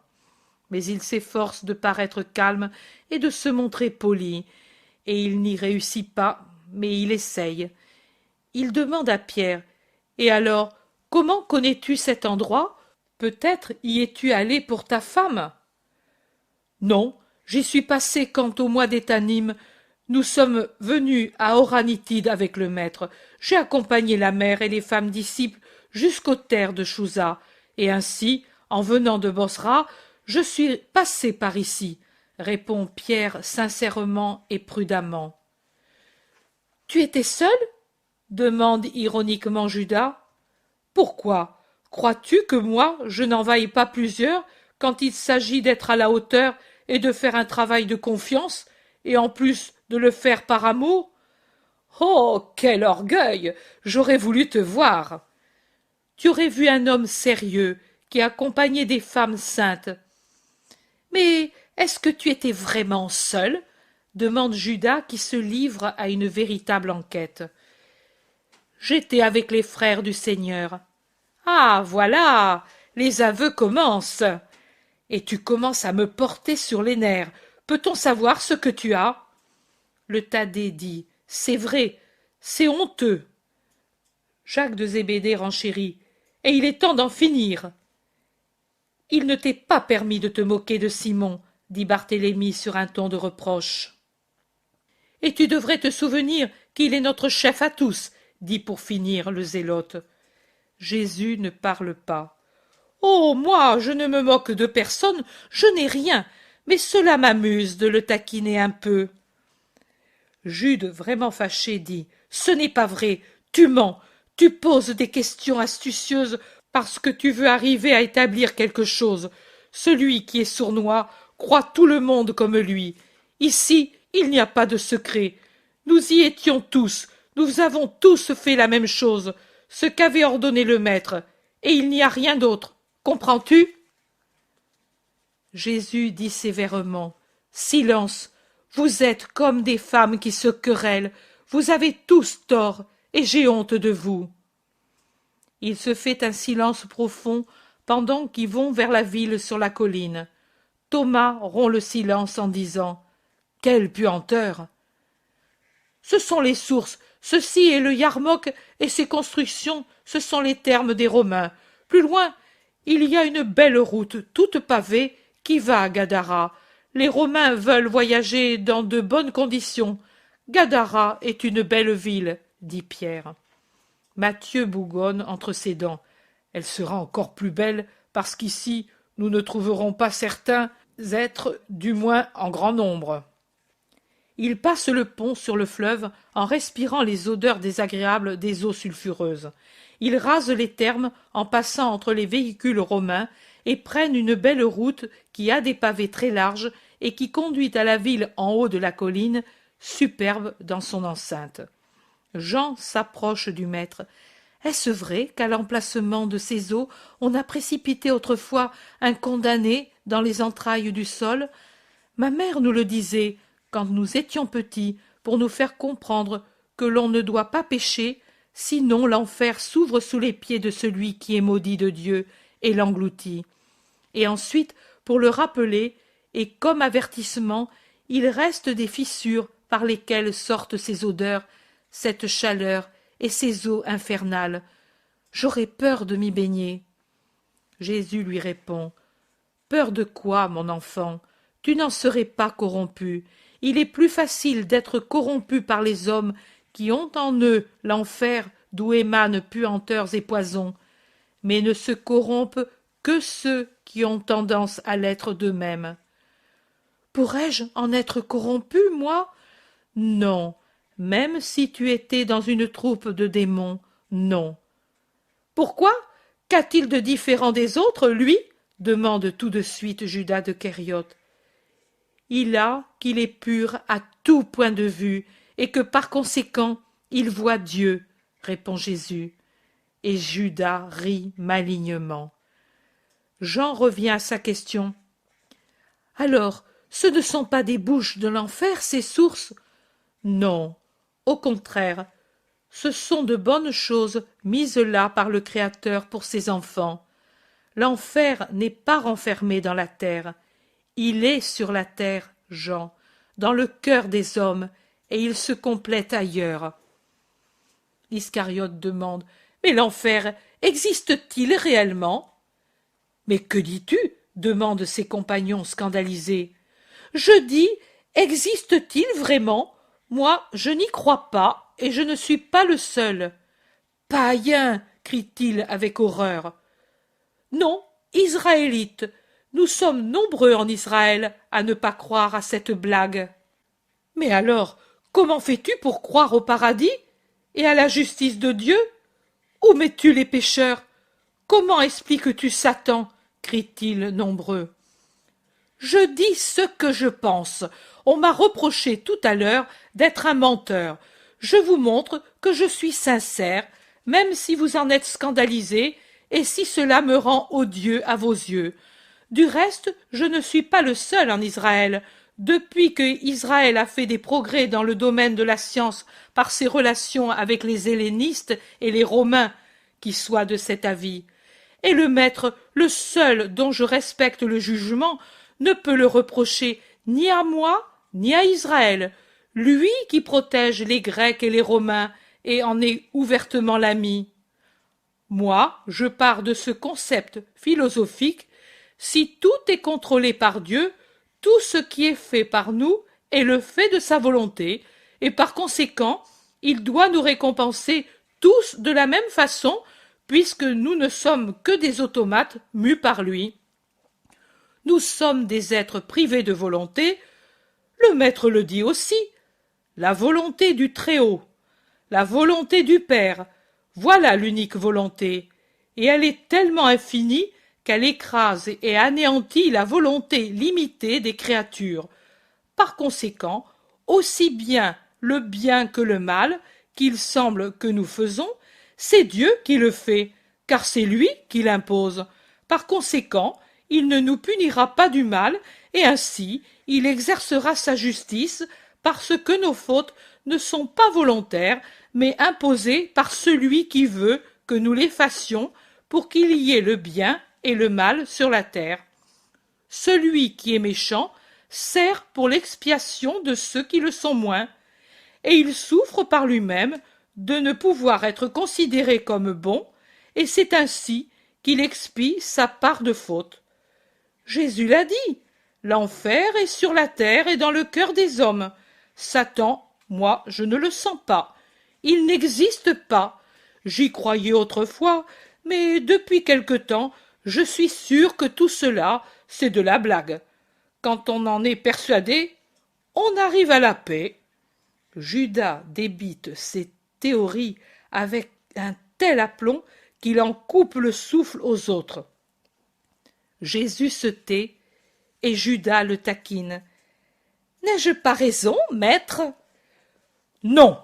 Mais il s'efforce de paraître calme et de se montrer poli, et il n'y réussit pas, mais il essaye. Il demande à Pierre: « Et alors, comment connais-tu cet endroit? Peut-être y es-tu allé pour ta femme? » « Non, j'y suis passé quand au mois d'Étanim nous sommes venus à Oranitide avec le maître. J'ai accompagné la mère et les femmes disciples jusqu'aux terres de Chouza, et ainsi, en venant de Bosra, je suis passé par ici, » répond Pierre sincèrement et prudemment. « Tu étais seul? » demande ironiquement Judas. « Pourquoi? Crois-tu que moi, je n'en vaille pas plusieurs quand il s'agit d'être à la hauteur et de faire un travail de confiance, et en plus de le faire par amour? Oh, quel orgueil! J'aurais voulu te voir. Tu aurais vu un homme sérieux qui accompagnait des femmes saintes. » « Mais est-ce que tu étais vraiment seul? » demande Judas qui se livre à une véritable enquête. « J'étais avec les frères du Seigneur. »« Ah, voilà, les aveux commencent. Et tu commences à me porter sur les nerfs. Peut-on savoir ce que tu as? » Le Thaddée dit: « C'est vrai, c'est honteux. » Jacques de Zébédée renchérit: « Et il est temps d'en finir. » « Il ne t'est pas permis de te moquer de Simon, » dit Barthélemy sur un ton de reproche. « Et tu devrais te souvenir qu'il est notre chef à tous, » dit pour finir le zélote. Jésus ne parle pas. « Oh, moi, je ne me moque de personne, je n'ai rien, mais cela m'amuse de le taquiner un peu. » Jude, vraiment fâché, dit: « Ce n'est pas vrai, tu mens, tu poses des questions astucieuses parce que tu veux arriver à établir quelque chose. Celui qui est sournois croit tout le monde comme lui. Ici, il n'y a pas de secret. Nous y étions tous, nous avons tous fait la même chose, ce qu'avait ordonné le maître, et il n'y a rien d'autre. Comprends-tu? » Jésus dit sévèrement: « Silence, vous êtes comme des femmes qui se querellent, vous avez tous tort, et j'ai honte de vous. » Il se fait un silence profond pendant qu'ils vont vers la ville sur la colline. Thomas rompt le silence en disant: « Quelle puanteur! » « Ce sont les sources, ceci est le Yarmouk et ses constructions, ce sont les thermes des Romains. Plus loin, il y a une belle route toute pavée qui va à Gadara. Les Romains veulent voyager dans de bonnes conditions. Gadara est une belle ville, » dit Pierre. Matthieu bougonne entre ses dents. « Elle sera encore plus belle parce qu'ici nous ne trouverons pas certains êtres, du moins en grand nombre. » Il passe le pont sur le fleuve en respirant les odeurs désagréables des eaux sulfureuses. Ils rasent les thermes en passant entre les véhicules romains et prennent une belle route qui a des pavés très larges et qui conduit à la ville en haut de la colline, superbe dans son enceinte. Jean s'approche du maître. « Est-ce vrai qu'à l'emplacement de ces eaux on a précipité autrefois un condamné dans les entrailles du sol? Ma mère nous le disait quand nous étions petits, pour nous faire comprendre que l'on ne doit pas pécher, sinon l'enfer s'ouvre sous les pieds de celui qui est maudit de Dieu et l'engloutit. Et ensuite, pour le rappeler, et comme avertissement, il reste des fissures par lesquelles sortent ces odeurs, cette chaleur et ces eaux infernales. J'aurais peur de m'y baigner. » Jésus lui répond: « Peur de quoi, mon enfant? Tu n'en serais pas corrompu. Il est plus facile d'être corrompu par les hommes qui ont en eux l'enfer d'où émanent puanteurs et poisons, mais ne se corrompent que ceux qui ont tendance à l'être d'eux-mêmes. Pourrais-je en être corrompu, moi? Non, même si tu étais dans une troupe de démons, non. Pourquoi? Qu'a-t-il de différent des autres, lui? Demande tout de suite Judas de Kériote. Il a qu'il est pur à tout point de vue, et que par conséquent il voit Dieu, répond Jésus. Et Judas rit malignement. Jean revient à sa question. Alors, ce ne sont pas des bouches de l'enfer, ces sources? Non, au contraire, ce sont de bonnes choses mises là par le Créateur pour ses enfants. L'enfer n'est pas renfermé dans la terre. Il est sur la terre, Jean, dans le cœur des hommes, et il se complète ailleurs. Iscariote demande. Mais l'enfer existe-t-il réellement? Mais que dis-tu? Demandent ses compagnons scandalisés. Je dis, existe-t-il vraiment? Moi, je n'y crois pas, et je ne suis pas le seul. Païen, crie-t-il avec horreur. Non, Israélites, nous sommes nombreux en Israël à ne pas croire à cette blague. Mais alors, comment fais-tu pour croire au paradis et à la justice de Dieu? Où mets-tu les pécheurs? Comment expliques-tu Satan? Crient-ils nombreux. Je dis ce que je pense. On m'a reproché tout à l'heure d'être un menteur. Je vous montre que je suis sincère, même si vous en êtes scandalisés, et si cela me rend odieux à vos yeux. Du reste, je ne suis pas le seul en Israël. Depuis que Israël a fait des progrès dans le domaine de la science par ses relations avec les hellénistes et les Romains, qui soient de cet avis. Et le maître, le seul dont je respecte le jugement, ne peut le reprocher ni à moi, ni à Israël, lui qui protège les Grecs et les Romains et en est ouvertement l'ami. Moi, je pars de ce concept philosophique, si tout est contrôlé par Dieu, tout ce qui est fait par nous est le fait de sa volonté, et par conséquent, il doit nous récompenser tous de la même façon, puisque nous ne sommes que des automates mus par lui. Nous sommes des êtres privés de volonté, le maître le dit aussi, la volonté du Très-Haut, la volonté du Père, voilà l'unique volonté, et elle est tellement infinie qu'elle écrase et anéantit la volonté limitée des créatures. Par conséquent, aussi bien le bien que le mal qu'il semble que nous faisons, c'est Dieu qui le fait, car c'est lui qui l'impose. Par conséquent, il ne nous punira pas du mal, et ainsi il exercera sa justice, parce que nos fautes ne sont pas volontaires, mais imposées par celui qui veut que nous les fassions, pour qu'il y ait le bien et le mal sur la terre. Celui qui est méchant sert pour l'expiation de ceux qui le sont moins, et il souffre par lui-même de ne pouvoir être considéré comme bon, et c'est ainsi qu'il expie sa part de faute. Jésus l'a dit, l'enfer est sur la terre et dans le cœur des hommes. Satan, moi, je ne le sens pas. Il n'existe pas. J'y croyais autrefois, mais depuis quelque temps, je suis sûr que tout cela, c'est de la blague. Quand on en est persuadé, on arrive à la paix. Judas débite ses théories avec un tel aplomb qu'il en coupe le souffle aux autres. Jésus se tait, et Judas le taquine. « N'ai-je pas raison, maître ?» « Non !»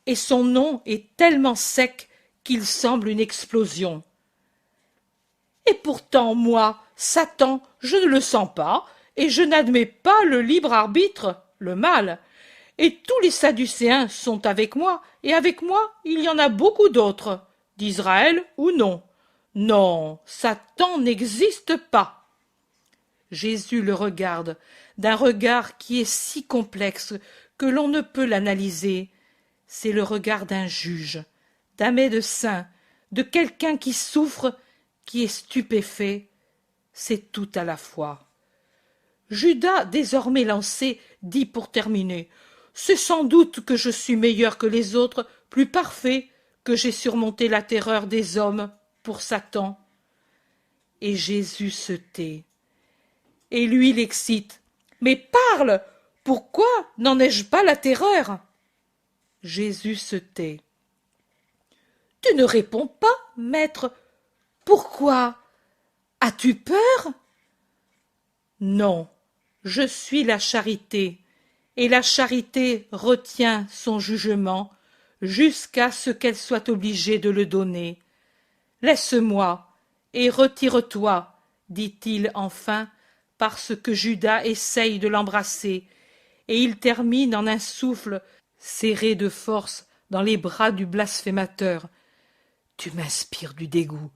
Et son nom est tellement sec qu'il semble une explosion. « Et pourtant, moi, Satan, je ne le sens pas, et je n'admets pas le libre arbitre, le mal. Et tous les Sadducéens sont avec moi, et avec moi il y en a beaucoup d'autres, d'Israël ou non. Non, Satan n'existe pas. » Jésus le regarde, d'un regard qui est si complexe que l'on ne peut l'analyser. C'est le regard d'un juge, d'un médecin, de quelqu'un qui souffre, qui est stupéfait. C'est tout à la fois. Judas, désormais lancé, dit pour terminer « C'est sans doute que je suis meilleur que les autres, plus parfait, que j'ai surmonté la terreur des hommes pour Satan. » Et Jésus se tait. Et lui l'excite. « Mais parle! Pourquoi n'en ai-je pas la terreur ?» Jésus se tait. « Tu ne réponds pas, maître. Pourquoi? As-tu peur? Non, je suis la charité, et la charité retient son jugement jusqu'à ce qu'elle soit obligée de le donner. Laisse-moi, et retire-toi, dit-il enfin, parce que Judas essaye de l'embrasser, et il termine en un souffle, serré de force dans les bras du blasphémateur. Tu m'inspires du dégoût.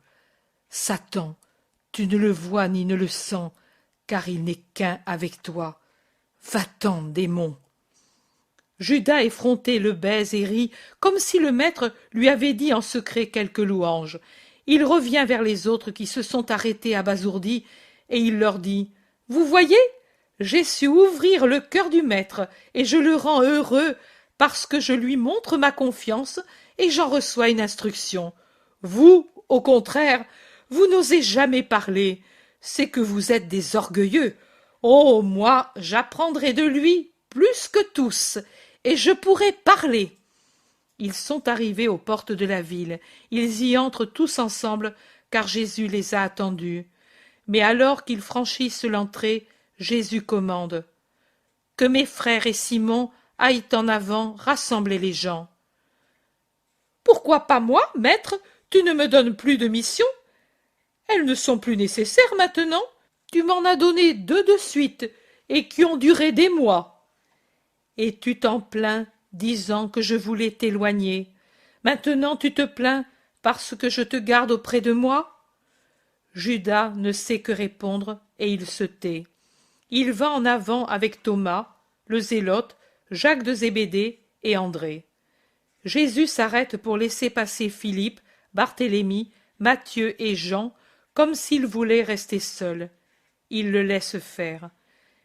Satan, tu ne le vois ni ne le sens, car il n'est qu'un avec toi. Va-t'en, démon. Judas effronté le baise et rit, comme si le maître lui avait dit en secret quelque louange. Il revient vers les autres qui se sont arrêtés abasourdis, et il leur dit « Vous voyez, j'ai su ouvrir le cœur du maître, et je le rends heureux, parce que je lui montre ma confiance, et j'en reçois une instruction. Vous, au contraire, vous n'osez jamais parler, c'est que vous êtes des orgueilleux. Oh, moi, j'apprendrai de lui plus que tous, et je pourrai parler. » Ils sont arrivés aux portes de la ville. Ils y entrent tous ensemble, car Jésus les a attendus. Mais alors qu'ils franchissent l'entrée, Jésus commande « Que mes frères et Simon aillent en avant rassembler les gens. »« Pourquoi pas moi, maître? Tu ne me donnes plus de mission? Elles ne sont plus nécessaires maintenant. Tu m'en as donné 2 de suite, et qui ont duré des mois. Et tu t'en plains, disant que je voulais t'éloigner. Maintenant tu te plains parce que je te garde auprès de moi? » Judas ne sait que répondre, et il se tait. Il va en avant avec Thomas, le zélote, Jacques de Zébédée et André. Jésus s'arrête pour laisser passer Philippe, Barthélemy, Matthieu et Jean, comme s'il voulait rester seul. Il le laisse faire.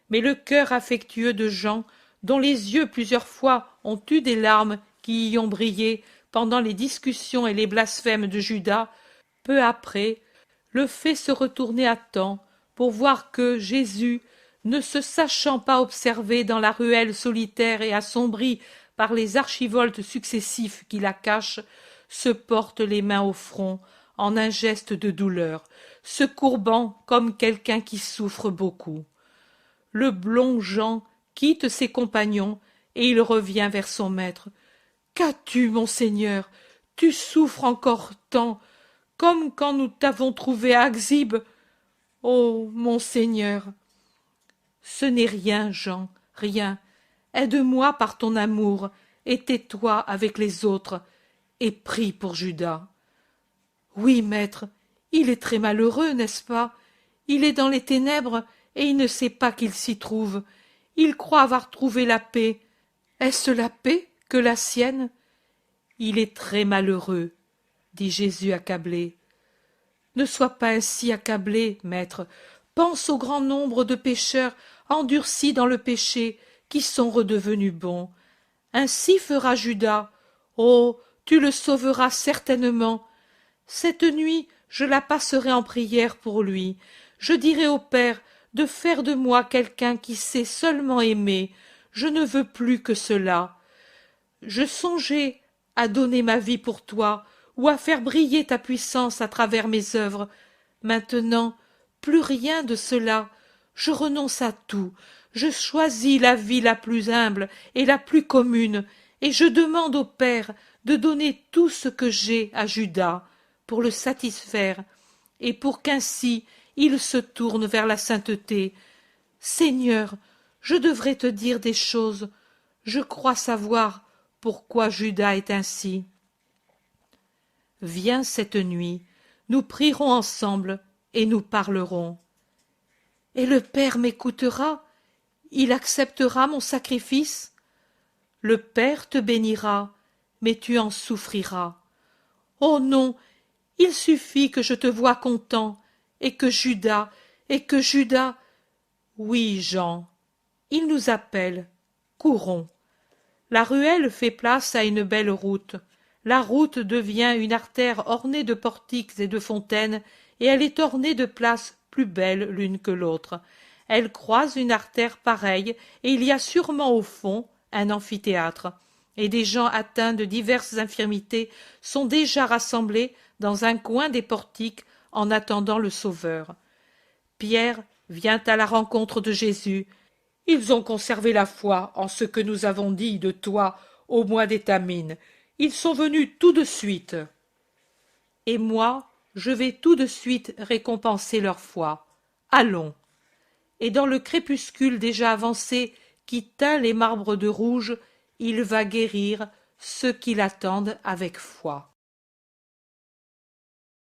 Mais le cœur affectueux de Jean, dont les yeux plusieurs fois ont eu des larmes qui y ont brillé pendant les discussions et les blasphèmes de Judas, peu après, le fait se retourner à temps pour voir que Jésus, ne se sachant pas observé dans la ruelle solitaire et assombrie par les archivoltes successifs qui la cachent, se porte les mains au front en un geste de douleur, se courbant comme quelqu'un qui souffre beaucoup. Le blond Jean quitte ses compagnons et il revient vers son maître. « Qu'as-tu, mon Seigneur? Tu souffres encore tant, comme quand nous t'avons trouvé à Axib. Oh, mon Seigneur! » « Ce n'est rien, Jean, rien. Aide-moi par ton amour, et tais-toi avec les autres, et prie pour Judas. »« Oui, maître, il est très malheureux, n'est-ce pas? Il est dans les ténèbres, et il ne sait pas qu'il s'y trouve. Il croit avoir trouvé la paix. Est-ce la paix que la sienne? » « Il est très malheureux, » dit Jésus accablé. « Ne sois pas ainsi accablé, maître. Pense au grand nombre de pécheurs endurcis dans le péché, qui sont redevenus bons. Ainsi fera Judas. Oh, tu le sauveras certainement. Cette nuit, je la passerai en prière pour lui. Je dirai au Père de faire de moi quelqu'un qui sait seulement aimer. Je ne veux plus que cela. Je songeais à donner ma vie pour toi, ou à faire briller ta puissance à travers mes œuvres. Maintenant, plus rien de cela. Je renonce à tout. Je choisis la vie la plus humble et la plus commune, et je demande au Père de donner tout ce que j'ai à Judas, pour le satisfaire, et pour qu'ainsi il se tourne vers la sainteté. Seigneur, je devrais te dire des choses. Je crois savoir pourquoi Judas est ainsi. Viens cette nuit, nous prierons ensemble et nous parlerons. Et le Père m'écoutera? Il acceptera mon sacrifice? Le Père te bénira, mais tu en souffriras. Oh non, il suffit que je te voie content, et que Judas, Oui, Jean, il nous appelle, courons. La ruelle fait place à une belle route. La route devient une artère ornée de portiques et de fontaines, et elle est ornée de places plus belles l'une que l'autre. Elle croise une artère pareille, et il y a sûrement au fond un amphithéâtre. Et des gens atteints de diverses infirmités sont déjà rassemblés dans un coin des portiques en attendant le Sauveur. Pierre vient à la rencontre de Jésus. Ils ont conservé la foi en ce que nous avons dit de toi au mois d'Étamine. Ils sont venus tout de suite. Et moi, je vais tout de suite récompenser leur foi. Allons. Et dans le crépuscule déjà avancé qui teint les marbres de rouge, il va guérir ceux qui l'attendent avec foi.